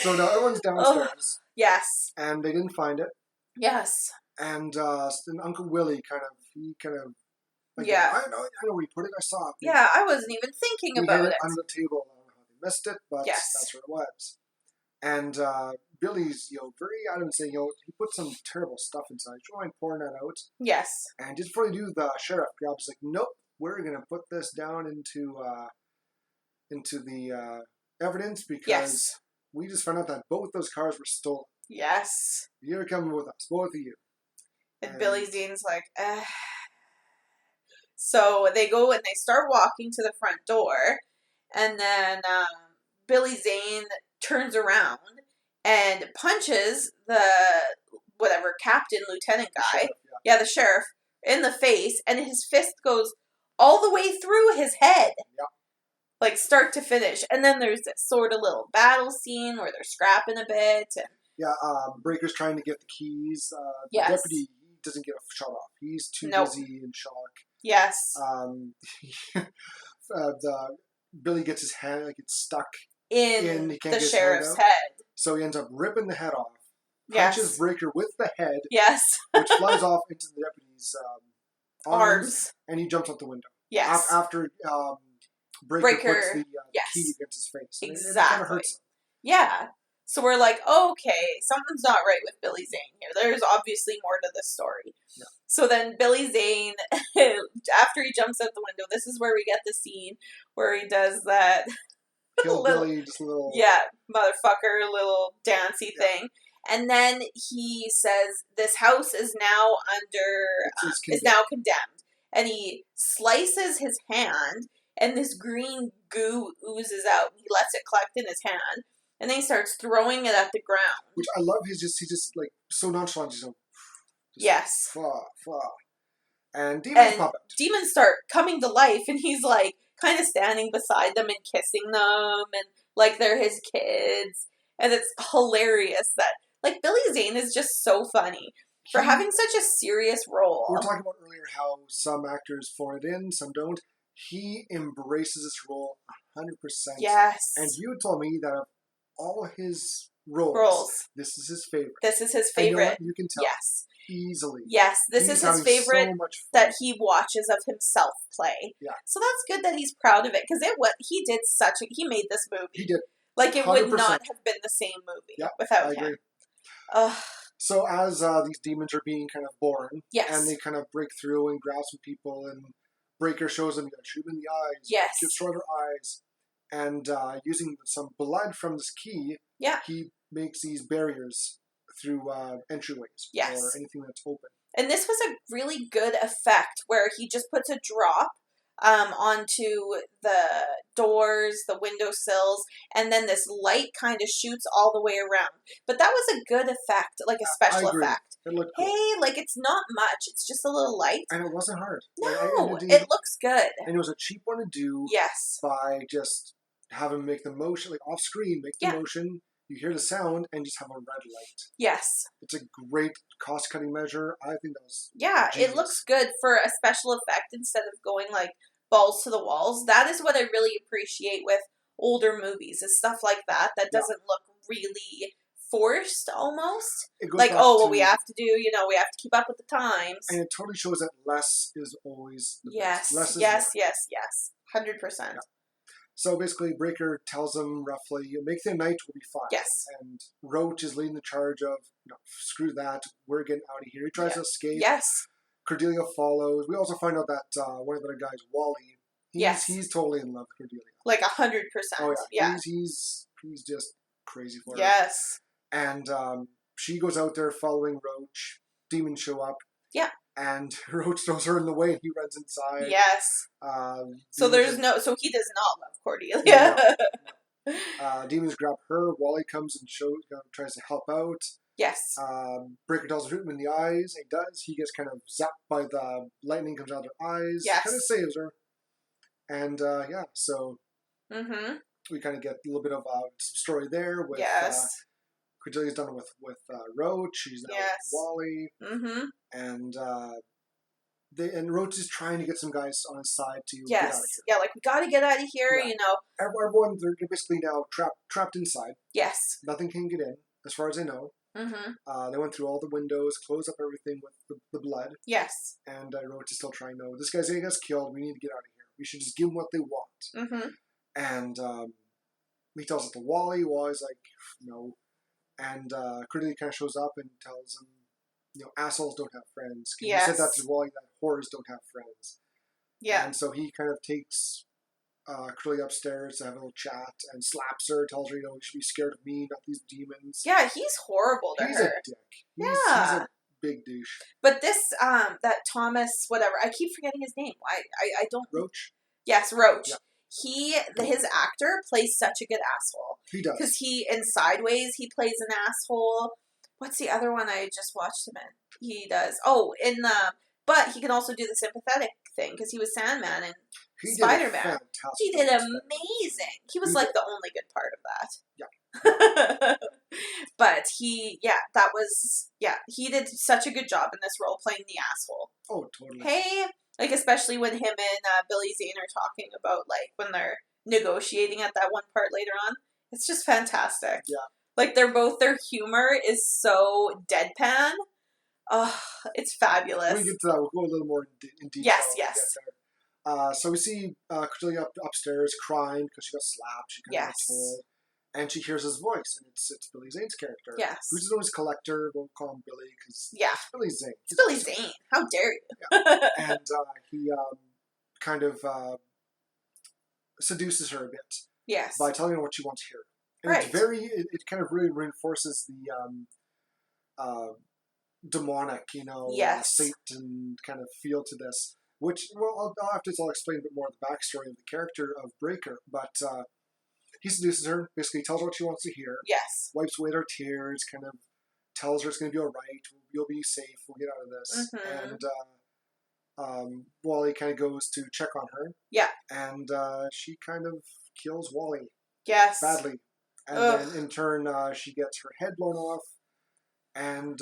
So now everyone's downstairs. Yes. And they didn't find it. Yes. And then Uncle Willie kind of like, Yeah. I know where he put it. I saw it. Yeah, I wasn't even thinking We about hid it. under the table. I don't know how they missed it, but Yes. that's where it was. And Billy's, very adamant saying, he put some terrible stuff inside. Do you mind pouring that out? Yes. And just before you do, the sheriff grabs like, nope, we're gonna put this down into the evidence because we just found out that both those cars were stolen. Yes. You're coming with us, both of you. And Billy Zane's like, eh. So they go and they start walking to the front door, and then Billy Zane turns around and punches the captain, lieutenant guy, the sheriff, in the face, and his fist goes all the way through his head, like start to finish. And then there's this sort of little battle scene where they're scrapping a bit. And Breaker's trying to get the keys. The deputy doesn't get a shot off. He's too busy in shock. Yes. Billy gets his hand gets stuck in the sheriff's head. So he ends up ripping the head off. Yes. Punches Breaker with the head. Yes. Which flies off into the deputy's arms. And he jumps out the window. Yes. After Breaker puts the key against his face. Exactly. It kind of hurts him. Yeah. So we're like, okay, something's not right with Billy Zane here. There's obviously more to this story. Yeah. So then Billy Zane, after he jumps out the window, this is where we get the scene where he does that Kill Billy, just a little... Yeah, motherfucker, little dancey thing. And then he says, this house is now is now condemned. And he slices his hand, and this green goo oozes out. He lets it collect in his hand. And then he starts throwing it at the ground. Which I love. He's just like so nonchalant. Just yes. And demons pop out. Demons start coming to life, and he's like kind of standing beside them and kissing them, and like they're his kids. And it's hilarious that like Billy Zane is just so funny for having such a serious role. We were talking about earlier how some actors phone it in, some don't. He embraces this role 100%. Yes. And you told me that of all his roles, this is his favorite. This is his favorite. You can tell. Yes. Easily. Yes, this is his favorite that he watches of himself play. Yeah. So that's good that he's proud of it because he made this movie. He did. Like it 100%. Would not have been the same movie without him. So as these demons are being kind of born, and they kind of break through and grab some people, and Breaker shows them, shoot them in the eyes, destroy their eyes. And using some blood from this key, he makes these barriers through entryways or anything that's open. And this was a really good effect where he just puts a drop onto the doors, the windowsills, and then this light kind of shoots all the way around. But that was a good effect, like a special effect. It looked cool. It's not much. It's just a little light. And it wasn't hard. No, it looks good. And it was a cheap one to do. Yes. By just have him make the motion, like off screen, make the motion, you hear the sound, and just have a red light. Yes. It's a great cost-cutting measure. I think that was genius. It looks good for a special effect instead of going like balls to the walls. That is what I really appreciate with older movies, is stuff like that doesn't look really forced almost. Like, we have to do, we have to keep up with the times. And it totally shows that less is always the best. Less is more. 100%. Yeah. So basically, Breaker tells them roughly, make the night, will be fine. Yes. And Roach is leading the charge of, screw that, we're getting out of here. He tries to escape. Yes. Cordelia follows. We also find out that one of the guys, Wally, he's totally in love with Cordelia. Like 100%. Oh yeah. He's just crazy for her. Yes. And she goes out there following Roach. Demons show up. Yeah. And Roach throws her in the way and he runs inside. Yes. So he does not love Cordelia. Demons grab her. Wally comes and tries to help out. Yes. Breaker tells her to shoot him in the eyes. He does. He gets kind of zapped by the lightning, comes out of her eyes. Yes. Kind of saves her. And so Mm-hmm. we kind of get a little bit of some story there with Yes. Cordelia's done with Roach. She's now with Yes. Wally, Mm-hmm. and Roach is trying to get some guys on his side to get out of Yes. here. Yeah, like, we gotta get out of here, Yeah. you know. Everyone, they're basically now trapped inside. Yes. Nothing can get in, as far as I know. Mm-hmm. They went through all the windows, closed up everything with the blood, Yes. and Roach is still trying. No, this guy's getting us killed. We need to get out of here. We should just give them what they want. Mm-hmm. And he tells it to Wally. Wally's like, no. And Cordelia kind of shows up and tells him, assholes don't have friends. He said that to Wally, that whores don't have friends. Yeah. And so he kind of takes Cordelia upstairs to have a little chat and slaps her, tells her, you should be scared of me, not these demons. Yeah, he's horrible to He's her. a dick. He's a big douche. But this, that Thomas, whatever, I keep forgetting his name. I don't... Roach? Yes, Roach. Yeah. His actor plays such a good asshole. He does. Because in Sideways, he plays an asshole. What's the other one I just watched him in? He does. Oh, but he can also do the sympathetic thing, because he was Sandman in Spider-Man. He did amazing. He was like the only good part of that. Yeah. But he did such a good job in this role playing the asshole. Oh, totally. Hey, like, especially when him and Billy Zane are talking about, like, when they're negotiating at that one part later on. It's just fantastic. Yeah. Like, their humor is so deadpan. Oh, it's fabulous. When we get to that, we'll go a little more in detail. Yes. So we see Cordelia upstairs crying because she got slapped. She kind of got told. And she hears his voice, and it's Billy Zane's character. Yes. Who's known as Collector. We'll call him Billy because it's Billy Zane. It's Billy Zane. How dare you? Yeah. And he kind of seduces her a bit. Yes. By telling her what she wants to hear. And it kind of really reinforces the demonic, Satan kind of feel to this. Which, well, I'll explain a bit more of the backstory of the character of Breaker, but he seduces her, basically tells her what she wants to hear. Yes. Wipes away her tears, kind of tells her it's going to be all right, you'll be safe, we'll get out of this. Mm-hmm. And Wally kind of goes to check on her. Yeah. And she kind of kills Wally. Yes. Badly. And then in turn, she gets her head blown off. And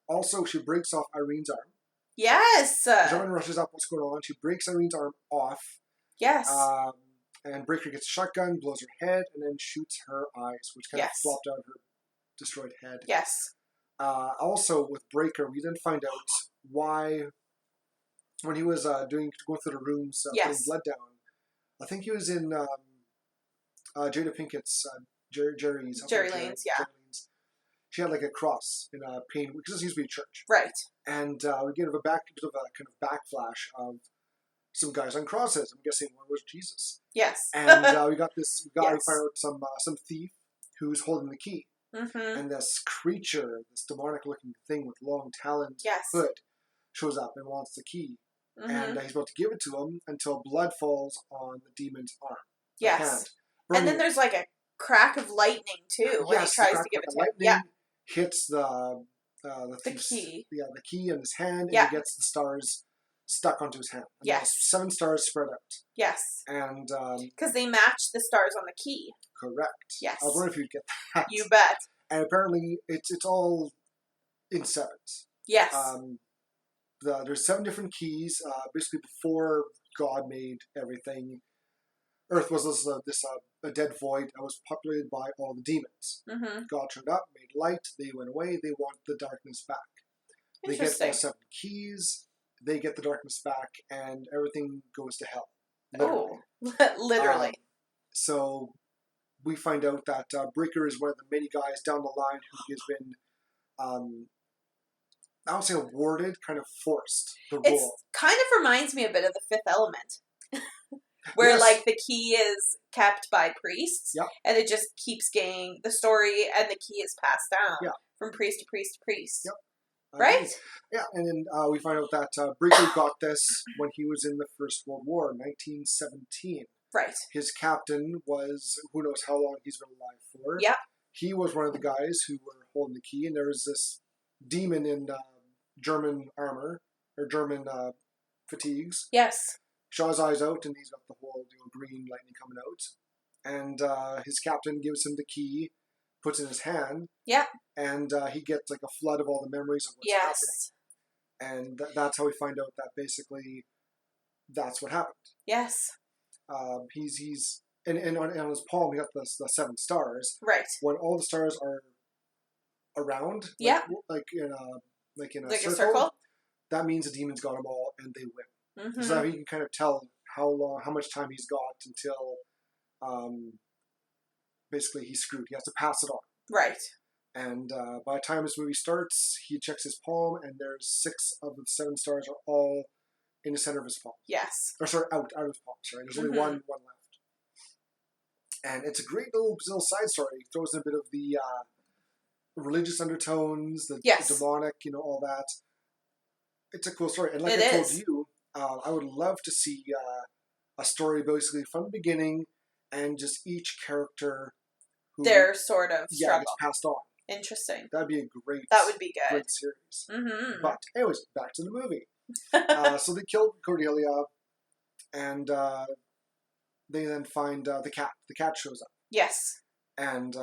also she breaks off Irene's arm. Yes. John rushes up what's going on. She breaks Irene's arm off. Yes. And Breaker gets a shotgun, blows her head, and then shoots her eyes, which kind of flopped out her destroyed head. Yes. Also, with Breaker, we didn't find out why, when he was going through the rooms, putting blood down, I think he was in Jada Pinkett's, Jerry's. Jerry Lane's, yeah. She had like a cross in a paint, because this used to be a church. Right. And we get a bit of a kind of backflash of some guys on crosses. I'm guessing one was Jesus. Yes. And we got this. We find out some thief who's holding the key. Mm-hmm. And this creature, this demonic-looking thing with long talons, hood, shows up and wants the key. Mm-hmm. And he's about to give it to him until blood falls on the demon's arm. Yes. And then there's like a crack of lightning too when he tries to give it to him. Yeah. Hits the key. Yeah, the key in his hand, and he gets the stars stuck onto his hand. And 7 stars spread out. Yes. And because they match the stars on the key. Correct. Yes. I was wondering if you'd get that. You bet. And apparently, it's all in 7s. Yes. There's 7 different keys. Basically, before God made everything, Earth was a dead void that was populated by all the demons. Mm-hmm. God showed up, made light. They went away. They want the darkness back. They get all 7 keys. They get the darkness back, and everything goes to hell. Literally. Oh, literally. So we find out that Breaker is one of the many guys down the line who has been, I don't say awarded, kind of forced the role. It kind of reminds me a bit of the Fifth Element. Where, like, the key is kept by priests, and it just keeps getting the story, and the key is passed down from priest to priest to priest. Yep. Right? Yeah, and then we find out that Breaker got this when he was in the First World War, 1917. Right. His captain was, who knows how long he's been alive for. Yep. He was one of the guys who were holding the key, and there was this demon in German armor, or German fatigues. Yes. Shaw's eyes out, and he's got the whole green lightning coming out. And his captain gives him the key, puts it in his hand. Yeah. And he gets like a flood of all the memories of what's happening. And that's how we find out that basically that's what happened. Yes. He's and on his palm he got the 7 stars. Right. When all the stars are around, like in a circle, that means the demons got them all and they win. Mm-hmm. So he can kind of tell how much time he's got until basically he's screwed. He has to pass it on. Right. And by the time this movie starts, he checks his palm, and there's 6 of the 7 stars are all in the center of his palm. Yes. Or sorry, out of his palm. Sorry, there's only one left. And it's a great little side story. It throws in a bit of the religious undertones, the demonic, all that. It's a cool story. And like I told you, I would love to see a story basically from the beginning and just each character their sort of struggle. Gets passed on. Interesting. That'd be a great. That would be good. Great series. Mm-hmm. But anyways, back to the movie. So they killed Cordelia, and they then find the cat. The cat shows up. Yes. And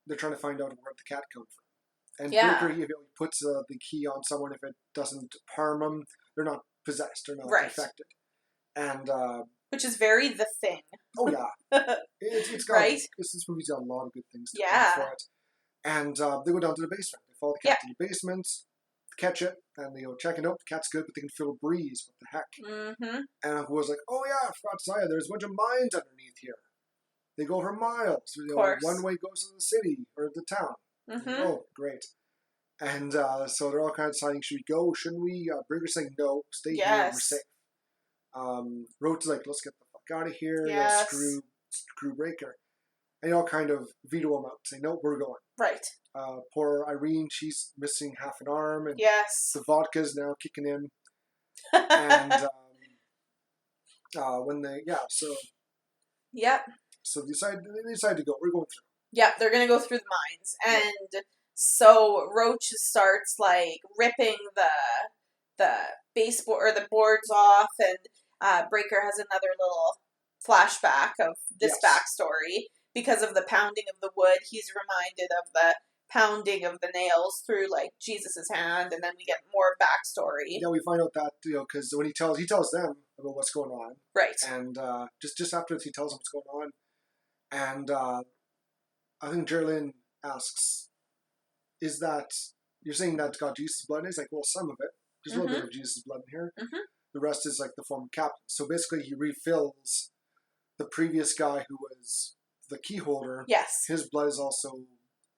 they're trying to find out where the cat comes from. And Baker, he puts the key on someone. If it doesn't harm them, they're not possessed. They're not infected. And which is very The Thing. Oh yeah, it's got this movie's got a lot of good things to for it. And they go down to the basement. They follow the cat to the basement, catch it, and they go check it out. The cat's good, but they can feel a breeze. What the heck? Mm-hmm. And I was like, oh yeah, I forgot to tell you, there's a bunch of mines underneath here. They go for miles. One way goes to the city or the town. Mm-hmm. Oh, great. And so they're all kind of deciding, should we go? Shouldn't we? Brigger's saying, no, stay here. We're safe. Roach's like, let's get the fuck out of here. Yes. Screw Breaker. And they all kind of veto him out, saying, no, we're going. Right. Poor Irene, she's missing half an arm. And the vodka's now kicking in. And when they, so. Yep. So they decide to go. We're going through. Yeah, they're going to go through the mines. And so Roach starts, like, ripping the baseboard or the boards off, and Breaker has another little flashback of this backstory. Because of the pounding of the wood, he's reminded of the pounding of the nails through, like, Jesus' hand, and then we get more backstory. Yeah, we find out that, because when he tells them about what's going on. Right. And just after he tells them what's going on, and I think Geraldine asks, is that, you're saying that's got Jesus' blood in it? He's like, well, some of it. There's a little bit of Jesus' blood in here. Mm-hmm. The rest is like the former captain. So basically he refills the previous guy who was the key holder. Yes. His blood is also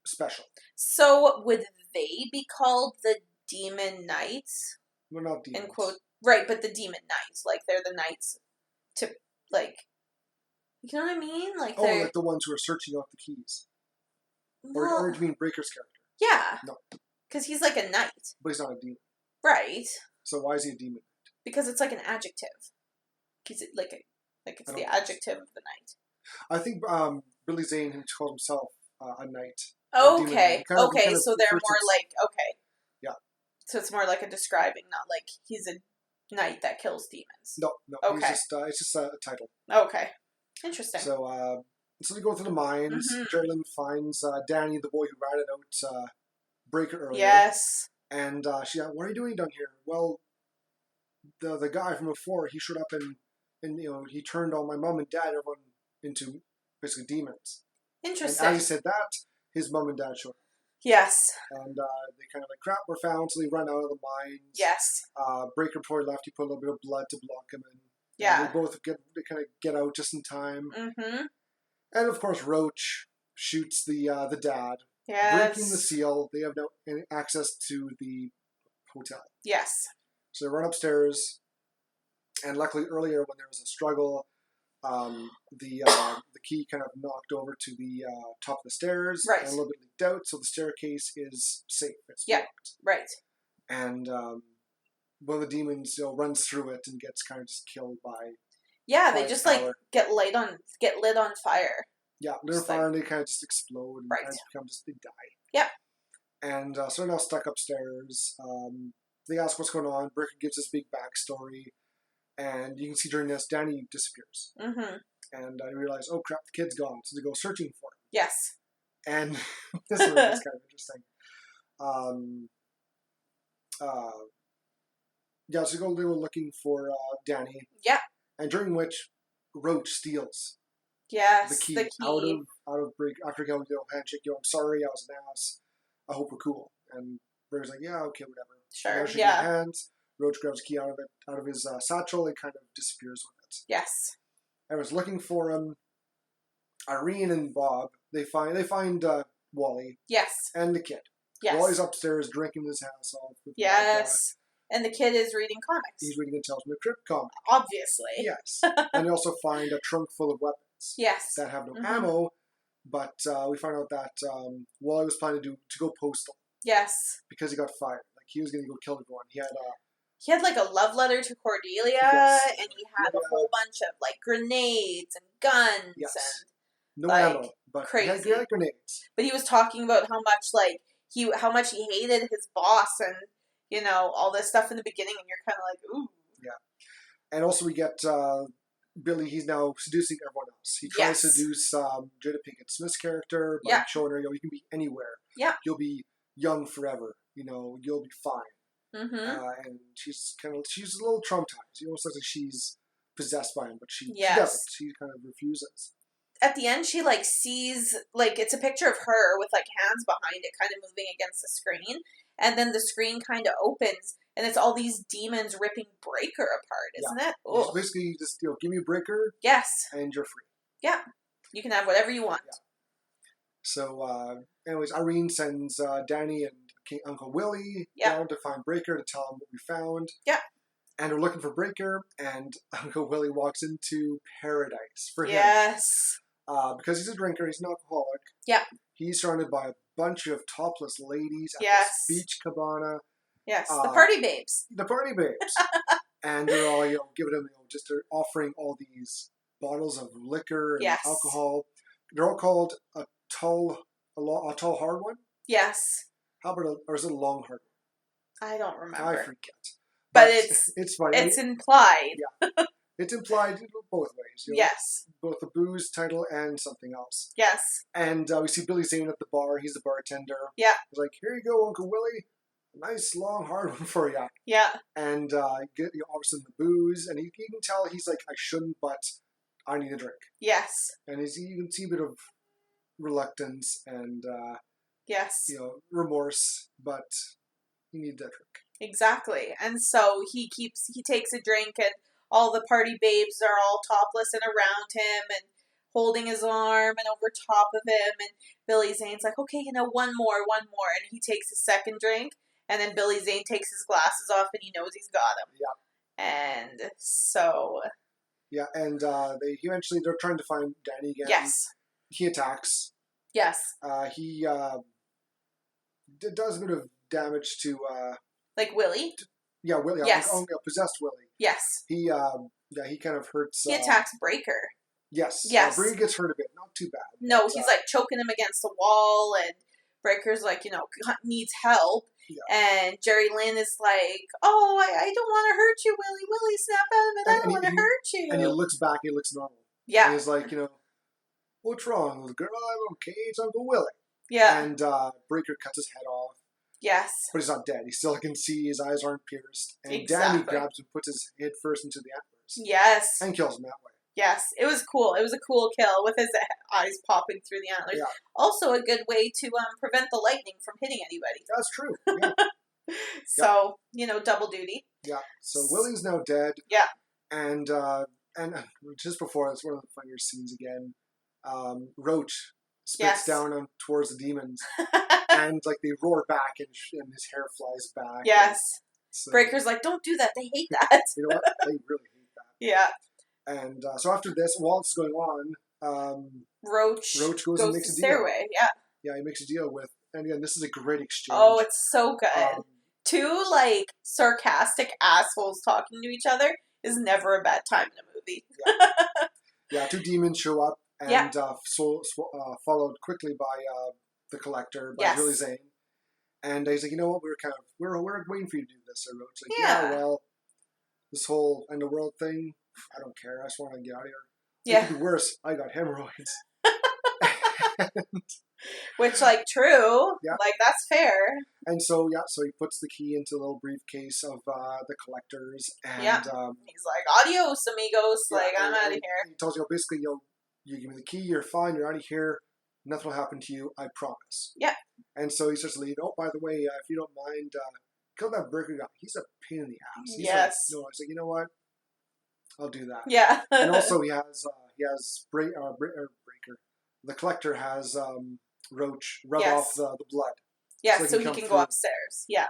special. So would they be called the Demon Knights? We're not demons. In quote, right, but the Demon Knights. Like, they're the knights to, like, you know what I mean? Like, they're... like the ones who are searching out the keys. Or do you mean Breaker's character? Yeah. No. Because he's like a knight. But he's not a demon. Right. So why is he a demon? Because it's like an adjective. It's the adjective of the knight. I think Billy Zane called himself a knight. Okay. Kind of so they're more like, Yeah. So it's more like a describing, not like he's a knight that kills demons. No. Okay. It's just a title. Okay. Interesting. So they go through the mines. Mm-hmm. Geraldine finds Danny, the boy who ratted out Breaker earlier. Yes. And she's like, what are you doing down here? Well, the guy from before, he showed up and he turned all my mom and dad, everyone, into basically demons. Interesting. And as he said that, his mom and dad showed up. Yes. And they kind of like, crap, we're found, so they run out of the mines. Yes. Breaker before he left, he put a little bit of blood to block him in. Yeah. And they kind of get out just in time. Mm-hmm. And of course, Roach shoots the dad. Yes. Breaking the seal. They have no access to the hotel. Yes. So they run upstairs, and luckily earlier when there was a struggle, the key kind of knocked over to the top of the stairs, right, and a little bit leaked out, so the staircase is safe. It's locked. Right. And one of the demons runs through it and gets kind of just killed by. Yeah, they just power. Like get lit on fire. Yeah, lit on fire, and they kind of just explode and kind of become they die. Yep. And so they're now stuck upstairs. They ask what's going on. Breaker gives this big backstory. And you can see during this, Danny disappears. Mm-hmm. And I realize, oh crap, the kid's gone. So they go searching for him. Yes. And this is kind of interesting. So they go looking for Danny. Yeah. And during which Roach steals Yes. the key out of Break after he goes, handshake, I'm sorry, I was an ass. I hope we're cool. And Breaker's like, yeah, okay, whatever. Sure. Shaking Yeah. hands. Roach grabs the key out of his satchel and kind of disappears with it. Yes. Everyone's looking for him. Irene and Bob, they find Wally. Yes. And the kid. Yes. Wally's upstairs drinking his ass off. Yes. And the kid is reading comics. He's reading a Tales from the Crypt comic. Obviously. Yes. And they also find a trunk full of weapons. Yes. That have no ammo. But we find out that Wally was planning to go postal. Yes. Because he got fired. Like, he was going to go kill everyone. He had like a love letter to Cordelia, yes. And he had a whole bunch of like grenades and guns and no like, ammo, but crazy. he had grenades. But he was talking about how much he hated his boss and all this stuff in the beginning, and you're kind of like, ooh. Yeah, and also we get Billy. He's now seducing everyone else. He tries to seduce Jada Pinkett Smith's character by showing her, you can be anywhere. Yeah, you'll be young forever. You'll be fine. Mm-hmm. And she's a little traumatized. It almost looks like she's possessed by him, but she doesn't. She kind of refuses. At the end, she sees it's a picture of her with hands behind it, kind of moving against the screen, and then the screen kind of opens, and it's all these demons ripping Breaker apart, isn't it? So basically, just give me a Breaker. Yes. And you're free. Yeah, you can have whatever you want. Yeah. So, anyways, Irene sends Danny and Uncle Willie down to find Breaker to tell him what we found. Yeah. And they're looking for Breaker, and Uncle Willie walks into paradise for him. Yes. Because he's a drinker, he's an alcoholic. Yeah. He's surrounded by a bunch of topless ladies at this beach cabana. Yes, the party babes. The party babes. And they're all, giving him, they're offering all these bottles of liquor and alcohol. They're all called a tall hard one? Yes. How about or is it a long hard one? I don't remember. I forget. But it's funny. It's implied. Yeah. It's implied both ways. Yes. Both the booze title and something else. Yes. And we see Billy Zane at the bar. He's the bartender. Yeah. He's like, here you go, Uncle Willie. A nice long hard one for you. Yeah. And get offers him the booze. And you can tell he's like, I shouldn't, but I need a drink. Yes. And you can see a bit of reluctance and yes. remorse, but you need that drink. Exactly. And so he takes a drink, and all the party babes are all topless and around him and holding his arm and over top of him, and Billy Zane's like, okay, one more, and he takes his second drink, and then Billy Zane takes his glasses off and he knows he's got him. Yeah. And so yeah, and they're trying to find Danny again. Yes. He attacks. Yes. He does a bit of damage to Willie? Willie. Yes. Possessed Willie. Yes. He kind of hurts. He attacks Breaker. Yes. Yes. Breaker gets hurt a bit, not too bad. No, he's choking him against the wall, and Breaker's needs help. Yeah. And Jerry Lynn is like, oh, I don't want to hurt you, Willie. Willie, snap out of it. I don't want to hurt you. And he looks back, he looks normal. Yeah. And he's like, what's wrong, little girl? I'm okay. It's Uncle Willie. Yeah. And Breaker cuts his head off. Yes. But he's not dead. He still can see. His eyes aren't pierced. And exactly. Danny grabs him, puts his head first into the antlers. Yes. And kills him that way. Yes. It was cool. It was a cool kill with his eyes popping through the antlers. Yeah. Also a good way to prevent the lightning from hitting anybody. That's true. Yeah. So, double duty. Yeah. So Willie's now dead. Yeah. And just before, it's one of the funnier scenes again. Roach spits down towards the demons. And they roar back, and his hair flies back. Yes. So, Breaker's like, don't do that. They hate that. You know what? They really hate that. Yeah. And so after this, while it's going on, Roach goes and makes a deal. Stairway. Yeah. Yeah, he makes a deal with, and again, this is a great exchange. Oh, it's so good. Two sarcastic assholes talking to each other is never a bad time in a movie. Yeah, two demons show up and followed quickly by the Collector, by Billy Zane. And he's like, you know what, we're waiting for you to do this. So Roach's like, well, this whole end of world thing, I don't care. I just want to get out of here. Yeah. It could be worse. I got hemorrhoids. Which, like, true. Yeah. Like, that's fair. And so, so he puts the key into a little briefcase of the collectors. And Yeah. He's like, adios, amigos. Like, I'm out of here. He tells you, basically, you give me the key, you're fine, you're out of here. Nothing will happen to you, I promise. Yeah. And so he starts to leave. Oh, by the way, if you don't mind, kill that Breaker guy. He's a pain in the ass. He's yes. Like, no, I was like, you know what? I'll do that. Yeah. And also he has Breaker. The collector has Roach rub off the blood. Yeah, so he can go upstairs. Yeah.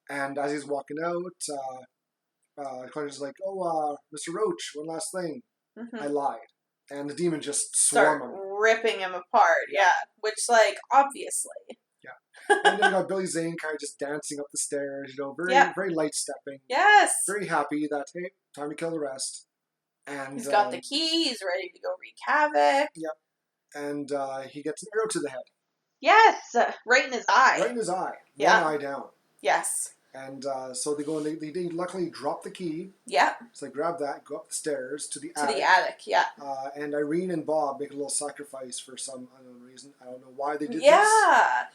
And as he's walking out, the collector's like, oh, Mr. Roach, one last thing. I lied. And the demon just swarm him. Ripping him apart, yeah. Which, like, obviously. Yeah. And then you got Billy Zane kind of just dancing up the stairs, very light stepping. Yes. Very happy that, hey, time to kill the rest. And he's got the key, he's ready to go wreak havoc. Yep. And he gets an arrow to the head. Yes, right in his eye. Right in his eye. Yeah. One eye down. Yes. And so they go and they luckily drop the key. Yeah. So they grab that, go up the stairs to the attic. To the attic, yeah. And Irene and Bob make a little sacrifice for some unknown reason. I don't know why they did this. Yeah.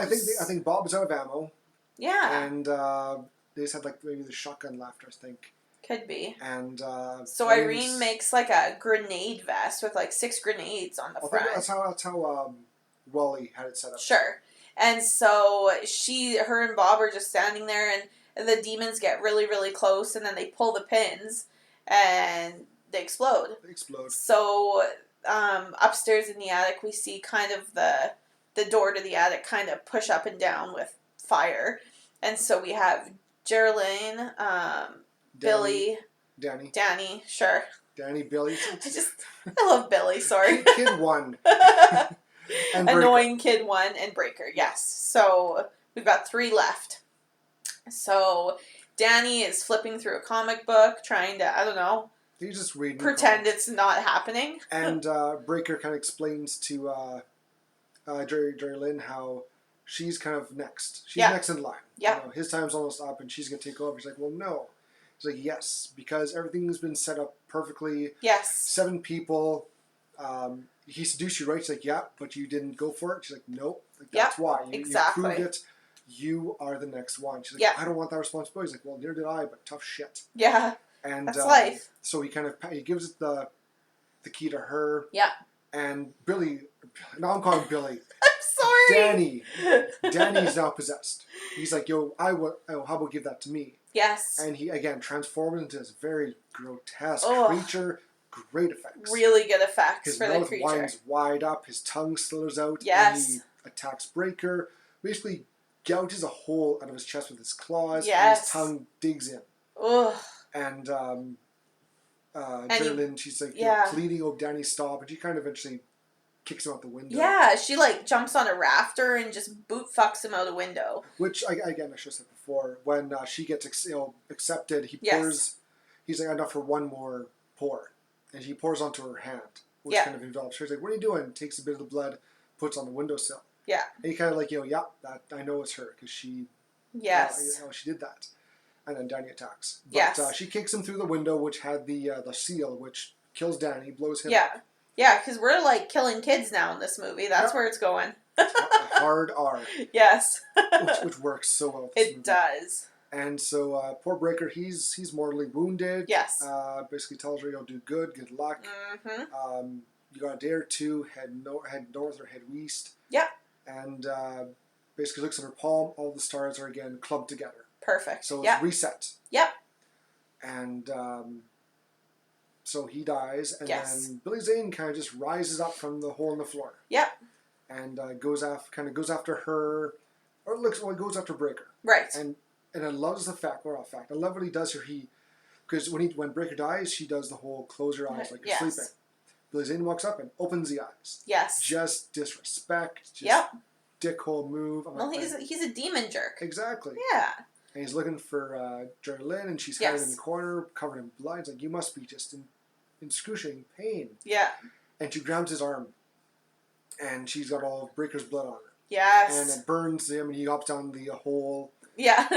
I think Bob was out of ammo. Yeah. And they just had like maybe the shotgun left, I think. Could be. And so Irene makes like a grenade vest with like 6 grenades on the front. That's how Wally had it set up. Sure. And so her and Bob are just standing there, and the demons get really, really close, and then they pull the pins, and they explode. So upstairs in the attic, we see kind of the door to the attic kind of push up and down with fire, and so we have Geraldine, Billy, Danny, sure. Danny, Billy. I love Billy. Sorry. Kid 1. And Annoying Kid 1 and Breaker, yes. So we've got 3 left. So Danny is flipping through a comic book, trying to, I don't know, he's just reading. Pretend it's not happening. And Breaker kind of explains to Jerry Lynn how she's kind of next. She's next in line. Yeah. His time's almost up, and she's gonna take over. He's like, well, no. He's like, yes, because everything's been set up perfectly. Yes. 7 people. He seduced you, right? She's like, yeah, but you didn't go for it. She's like, nope. Like, that's why. You proved it. You are the next one. She's like, I don't want that responsibility. He's like, well, neither did I, but tough shit. Yeah. And that's life. So he gives it the key to her. Yeah. And Billy, now I'm calling Billy. I'm sorry. Danny's now possessed. He's like, yo, how about give that to me? Yes. And he again transforms into this very grotesque creature. Great effects. Really good effects for the creature. His mouth winds wide up. His tongue slithers out. Yes. And he attacks Breaker. Basically gouges a hole out of his chest with his claws. Yes. And his tongue digs in. Ugh. And Geraldine, she's like pleading, oh, Danny, stop. And she kind of eventually kicks him out the window. Yeah, she like jumps on a rafter and just boot fucks him out a window. Which, again, I should have said before, when she gets accepted, he pours, he's like, enough for one more pour. And he pours onto her hand, which kind of envelops her. He's like, what are you doing? Takes a bit of the blood, puts on the windowsill. Yeah. And he kind of like, that I know it's her, because she... Yes. She did that. And then Danny attacks. But she kicks him through the window, which had the seal, which kills Danny, blows him up. Yeah, because we're like killing kids now in this movie. That's where it's going. Hard R. Yes. which works so well. It does. And so poor Breaker, he's mortally wounded. Yes. Basically tells her, do good luck. Mm-hmm. You got a day or two, head north or head west. Yep. And basically looks at her palm, all the stars are again clubbed together. Perfect. So it's reset. Yep. And so he dies, and then Billy Zane kind of just rises up from the hole in the floor. Yep. And goes after her, or goes after Breaker. Right. And I love the fact, I love what he does here. Because when Breaker dies, she does the whole close your eyes like you're sleeping. Billy Zane walks up and opens the eyes. Yes. Just disrespect. Just dickhole move. He's a demon jerk. Exactly. Yeah. And he's looking for Jerry Lynn, and she's hiding in the corner, covered in blood. He's like, you must be just in excruciating pain. Yeah. And she grabs his arm, and she's got all of Breaker's blood on her. Yes. And it burns him, and he hops down the hole. Yeah.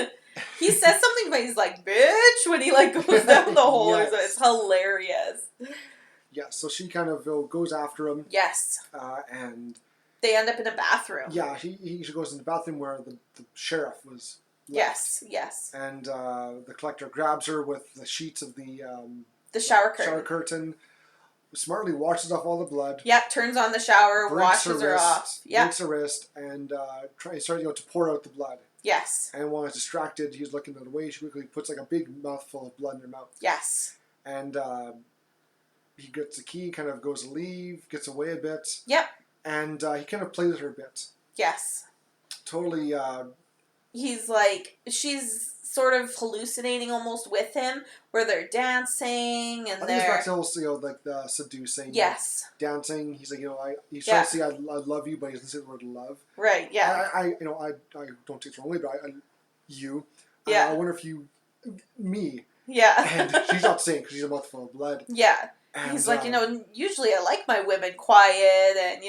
He says something, but he's like, bitch, when he like goes down the hole. Yes. It's hilarious. Yeah, so she kind of goes after him. Yes. And they end up in a bathroom. Yeah, he goes in the bathroom where the sheriff was left. Yes, yes. And the collector grabs her with the sheets of the shower curtain. Smartly washes off all the blood. Yep, turns on the shower, washes her off. Yep. Breaks her wrist, and starts to pour out the blood. Yes. And while he's distracted, he's looking at the way. She quickly puts like a big mouthful of blood in her mouth. Yes. And he gets the key, kind of goes to leave, gets away a bit. Yep. And he kind of plays with her a bit. Yes. Totally. He's like, she's sort of hallucinating almost with him, where they're dancing and I think it's back to also, like the seducing. Yes. Dancing. He's like, he's trying to say I love you, but he doesn't say the word love. Right. Yeah. I don't take it wrongly, but you. Yeah. I wonder if you, me. Yeah. And she's not saying because she's a mouthful of blood. Yeah. And he's like, usually I like my women quiet and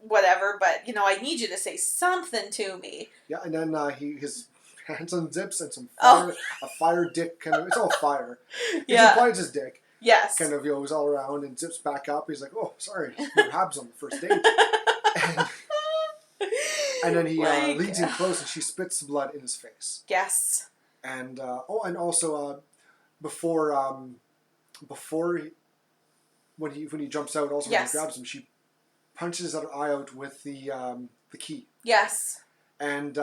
whatever, but I need you to say something to me. Yeah, and then his hands unzips and some fire, a fire dick kind of. It's all fire. Yeah. He applies his dick. Yes. Kind of goes all around and zips back up. He's like, oh, sorry, your habs on the first date. and then he leads in close and she spits the blood in his face. Yes. And and also before when he jumps out, also when he grabs him, she punches his other eye out with the key. Yes. And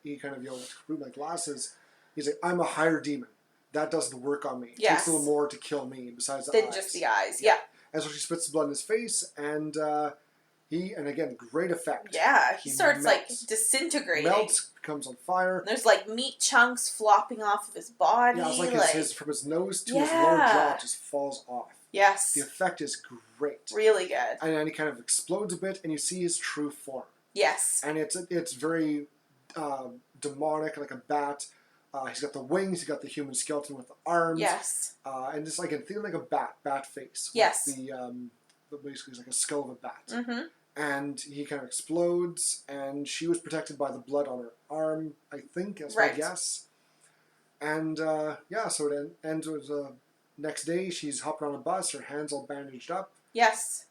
he kind of through my glasses, he's like, I'm a higher demon. That doesn't work on me. It takes a little more to kill me besides the eyes. Than just the eyes. Yeah. And so she spits the blood in his face, and again, great effect. Yeah, he starts melts, disintegrating. Melts, becomes on fire. There's meat chunks flopping off of his body. Yeah, it's like his from his nose to his lower jaw just falls off. Yes. The effect is great. Really good. And then he kind of explodes a bit, and you see his true form. Yes. And it's very demonic, like a bat. He's got the wings, he's got the human skeleton with the arms. Yes. And just like like a bat face. Yes. With the basically it's like a skull of a bat. Mm-hmm. And he kind of explodes, and she was protected by the blood on her arm, I think, that's my guess. And so it ends with next day, she's hopped on a bus, her hands all bandaged up. Yes.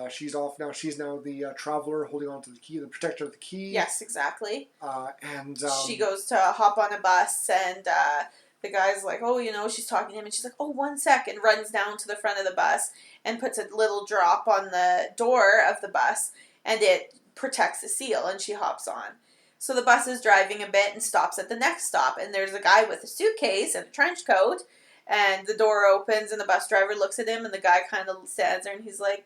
She's off now. She's now the traveler holding on to the key, the protector of the key. Yes, exactly. And she goes to hop on a bus, and the guy's like, she's talking to him, and she's like, oh, 1 second, runs down to the front of the bus and puts a little drop on the door of the bus, and it protects the seal, and she hops on. So the bus is driving a bit and stops at the next stop, and there's a guy with a suitcase and a trench coat, and the door opens, and the bus driver looks at him, and the guy kind of stands there, and he's like,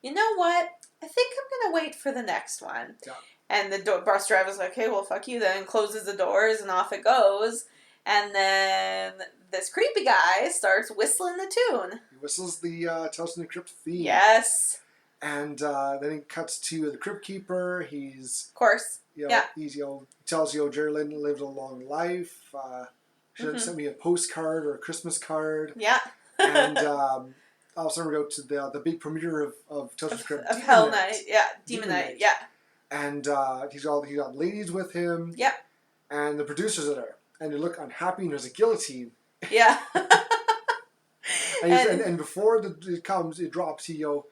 you know what? I think I'm going to wait for the next one. Yeah. And the bus driver's like, okay, well, fuck you then, and closes the doors, and off it goes. And then this creepy guy starts whistling the tune. He whistles the Tales from the Crypt theme. Yes. And then he cuts to the Crypt Keeper. He's... Of course. He's, tells Jerry Lynn lived a long life. She sent me a postcard or a Christmas card. Yeah. And also we go to the big premiere of Tales from the Crypt. Of Hell Night. Yeah. Demon Night. Yeah. And he got ladies with him. Yep. And the producers are there. And they look unhappy, and there's a guillotine. Yeah. and before it drops, he I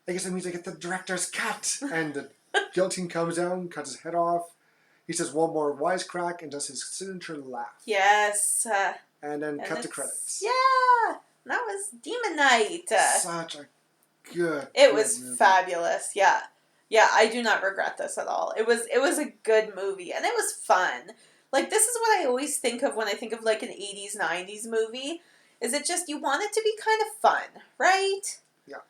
guess it means I get the director's cut. And the guillotine comes down, cuts his head off. He says one more wisecrack and does his signature laugh. Yes. And then cut to credits. Yeah. That was Demon Night. Such a good It was movie. fabulous. Yeah. Yeah, I do not regret this at all. It was a good movie, and it was fun. This is what I always think of when I think of an 80s, 90s movie. Is it just you want it to be kind of fun, right? Yeah.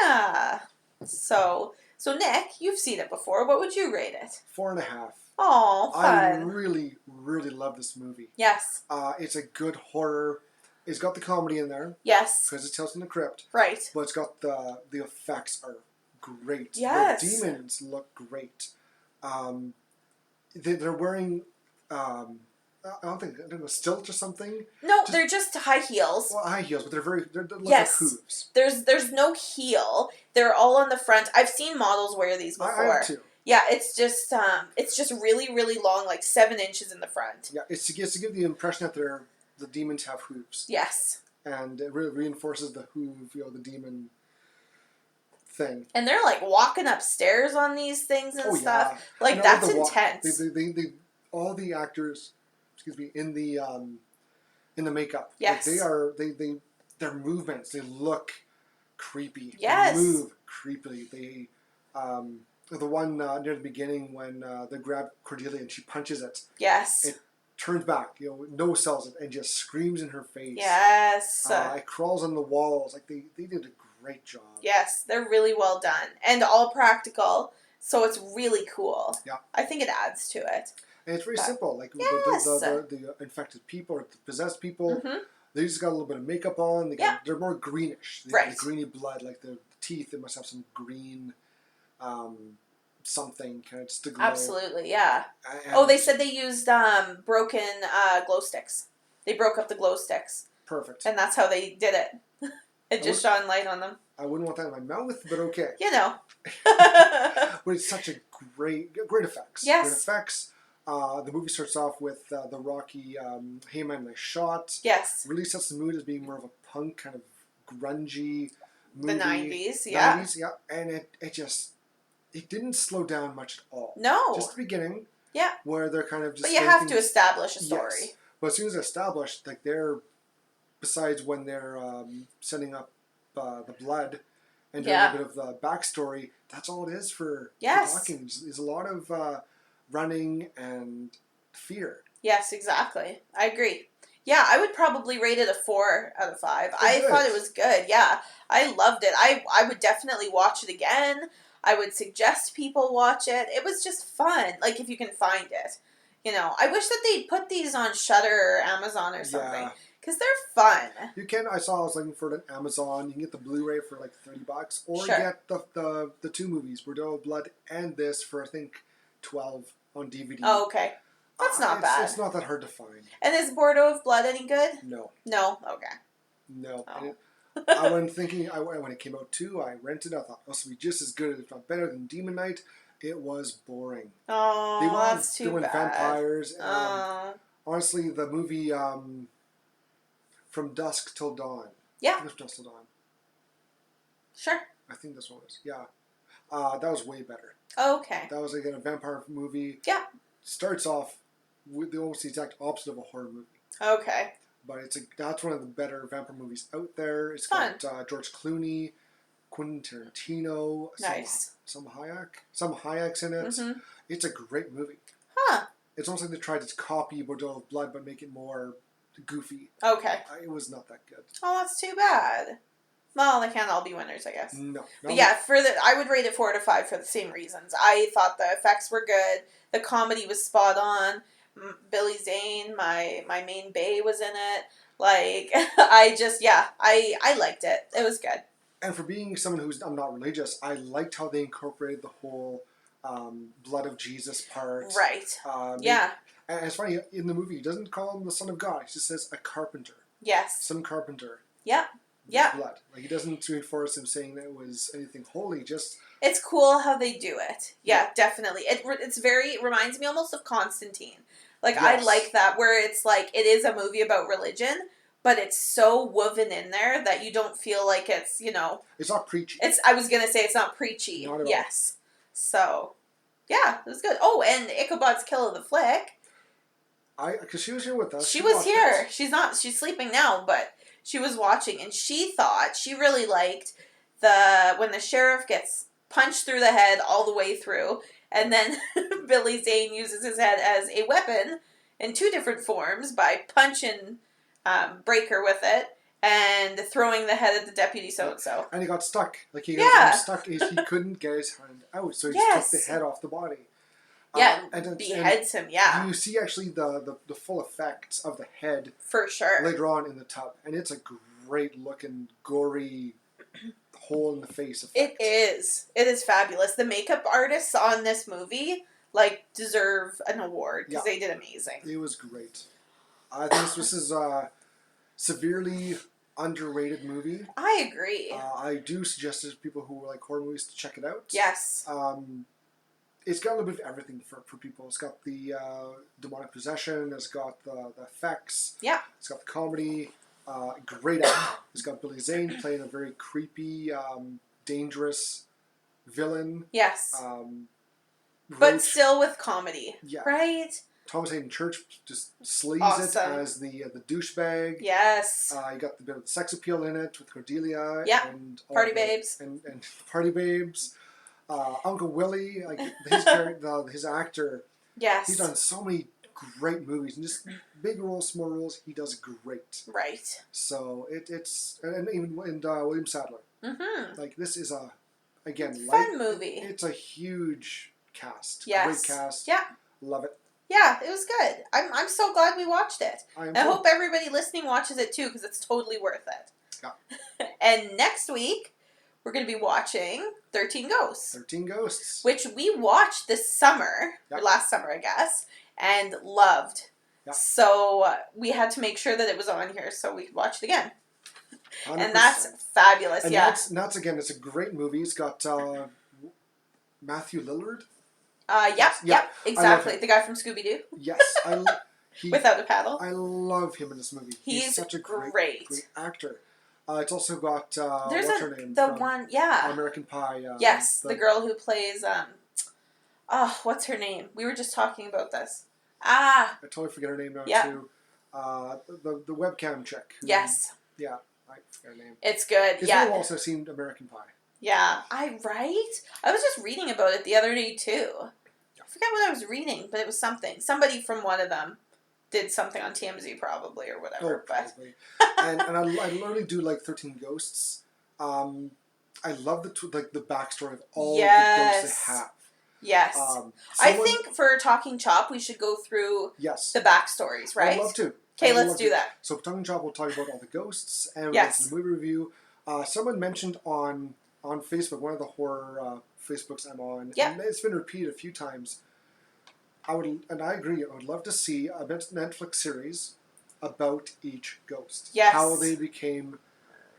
Yeah. So Nick, you've seen it before. What would you rate it? 4.5. Oh, fun. I really, really love this movie. Yes. It's a good horror. It's got the comedy in there. Yes. Because it's Tales from the Crypt. Right. But it's got the effects are great. Yes. The demons look great. They're wearing... I don't think stilts or something. No, they're just high heels. Well, high heels, but they're look yes. like hooves. There's no heel. They're all on the front. I've seen models wear these before. I have too. Yeah, it's just really, really long, like 7 inches in the front. Yeah, it's to give the impression that the demons have hooves. Yes. And it really reinforces the hoof, the demon thing. And they're like walking upstairs on these things and stuff. Yeah. Like and that's intense. They all the actors, in the makeup. Yes. Like their movements, they look creepy. Yes. They move creepily. They the one near the beginning when they grab Cordelia and she punches it. Yes. It turns back, no sells it, and just screams in her face. Yes. It crawls on the walls. Like they did a great job. Yes, they're really well done. And all practical, so it's really cool. Yeah. I think it adds to it. And it's very simple. Like yes. the infected people or the possessed people, they just got a little bit of makeup on. They're more greenish. They right. The greeny blood, like the teeth, they must have some green something kind of just to glow. Absolutely, yeah. They said they used broken glow sticks. They broke up the glow sticks. Perfect. And that's how they did it. It just shone light on them. I wouldn't want that in my mouth, but okay. But it's such a great effects. Yes. Great effects. The movie starts off with the Rocky "Hey Man, Nice Shot." Yes. Really sets the mood as being more of a punk kind of grungy movie. The 90s, yeah. 90s, yeah. And it didn't slow down much at all. No. Just the beginning. Yeah. Where they're kind of just. But you have to establish a story. Yes. But as soon as they're established, like besides when they're setting up the blood and doing a bit of the backstory, that's all it is for talking. There's a lot of running and fear. Yes, exactly. I agree. Yeah, I would probably rate it a 4 out of 5. I thought it was good. Yeah, I loved it. I would definitely watch it again. I would suggest people watch it. It was just fun. Like, if you can find it. I wish that they'd put these on Shudder or Amazon or something. Yeah. Because they're fun. You can. I was looking for it on Amazon. You can get the Blu-ray for like $30, or get the 2 movies, Bordeaux of Blood and this for I think $12 on DVD. Oh, okay. That's not bad. It's not that hard to find. And is Bordeaux of Blood any good? No. No? Okay. No. Oh. I went thinking, when it came out too, I rented it. I thought this would be just as good, if not better, than Demon Knight. It was boring. Oh, that's too bad. Vampires. Oh. Honestly, the movie From Dusk Till Dawn. Yeah. I think it was Dusk Till Dawn. Sure. I think that's what it was. Yeah. That was way better. Okay. That was like a vampire movie. Yeah. Starts off with almost the exact opposite of a horror movie. Okay. But that's one of the better vampire movies out there. It's Fun. got George Clooney, Quentin Tarantino, nice. Some Hayek's in it. Mm-hmm. It's a great movie. Huh. It's almost like they tried to copy Bordeaux of Blood but make it more goofy. Okay. It was not that good. Oh, that's too bad. Well, they can't all be winners, I guess. No. But yeah, I would rate it 4 out of 5 for the same reasons. I thought the effects were good. The comedy was spot on. Billy Zane, my main bae, was in it. Like, I liked it. It was good. And for being someone I'm not religious, I liked how they incorporated the whole blood of Jesus part. Right. Yeah. And it's funny, in the movie, he doesn't call him the Son of God. He just says a carpenter. Yes. Some carpenter. Yeah. Yeah. Blood. Like, he doesn't reinforce him saying that it was anything holy, just... It's cool how they do it. Yeah, definitely. It reminds me almost of Constantine. Like, yes. I like that, where it's like, it is a movie about religion, but it's so woven in there that you don't feel like it's, It's not preachy. I was going to say it's not preachy. Not at all. Yes. So, yeah, it was good. Oh, and Ichabod's Kill of the Flick. Because she was here with us. She was here. She's sleeping now, but she was watching, and she really liked when the sheriff gets punched through the head all the way through, and then Billy Zane uses his head as a weapon in 2 different forms by punching Breaker with it and throwing the head of the deputy so-and-so. And he got stuck. Like, he got stuck. He couldn't get his hand out, so he just took the head off the body. Yeah, beheads him, yeah. You see actually the full effects of the head for sure later on in the tub, and it's a great looking, gory hole in the face effect. It is fabulous. The makeup artists on this movie deserve an award because they did amazing. It was great. I think this is a severely underrated movie. I agree. I do suggest to people who like horror movies to check it out. Yes. it's got a little bit of everything for people. It's got the demonic possession. It's got the effects. Yeah. It's got the comedy. Great acting. It's got Billy Zane playing a very creepy, dangerous villain. Yes. But But still with comedy. Yeah. Right? Thomas Hayden Church just slays it Awesome. as the douchebag. Yes. You got the bit of the sex appeal in it with Cordelia. Yeah. And all Party the- babes. And party babes. Uncle Willie, like his character, his actor, Yes. he's done so many great movies and just big roles, small roles. He does great. Right. So it's and even William Sadler. Mm-hmm. Like this is again Fun movie. It's a huge cast. Yes. Great cast. Yeah. Love it. Yeah, it was good. I'm so glad we watched it. I hope everybody listening watches it too, because it's totally worth it. Yeah. And next week, we're going to be watching 13 Ghosts, 13 Ghosts. which we watched this summer, or Yep. last summer, I guess, and loved. Yep. So we had to make sure that it was on here so we could watch it again. 100%. And that's fabulous, And yeah. that's again, it's a great movie. It's got Matthew Lillard. Yep, Yeah. exactly. him. The guy from Scooby-Doo, Yes, without a paddle. I love him in this movie. He's such a great. great actor. It's also got There's what's her name? the from one, yeah. American Pie. Yes, the girl who plays, what's her name? We were just talking about this. I totally forget her name now Yeah. too. The webcam chick. Yes. Yeah, I forget her name. It's good, His yeah. name also seemed American Pie. Yeah, I was just reading about it the other day too. I forget what I was reading, but it was something. Somebody from one of them did something on TMZ probably or whatever. But Probably. and I literally do like 13 Ghosts. I love the backstory of all the ghosts they have. yes, I Someone- think for Talking Chop we should go through yes, the backstories, right? I'd love to. Okay, I'd let's love do to. that. So Tongue Chop will talk about all the ghosts and Yes. the movie review. Someone mentioned on Facebook, one of the horror Facebooks I'm on, Yeah. and it's been repeated a few times. I agree. I would love to see a Netflix series about each ghost. Yes. How they became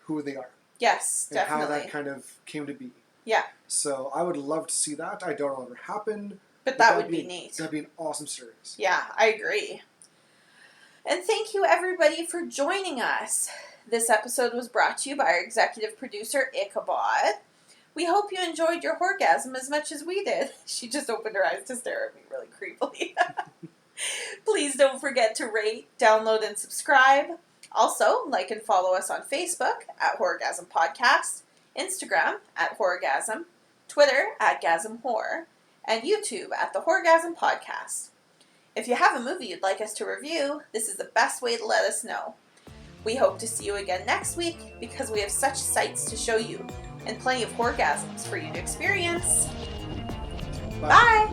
who they are. Yes, And how definitely. that kind of came to be. Yeah. So I would love to see that. I don't know if it'll ever happen. But that that'd would be neat. That'd be an awesome series. Yeah, I agree. And thank you everybody for joining us. This episode was brought to you by our executive producer, Ichabod. We hope you enjoyed your Horr-Gasm as much as we did. She just opened her eyes to stare at me really creepily. Please don't forget to rate, download, and subscribe. Also, like and follow us on Facebook at Horr-Gasm Podcast, Instagram at Horr-Gasm, Twitter at Gasm Horror, and YouTube at the Horr-Gasm Podcast. If you have a movie you'd like us to review, this is the best way to let us know. We hope to see you again next week because we have such sights to show you and plenty of Horr-Gasms for you to experience. Bye!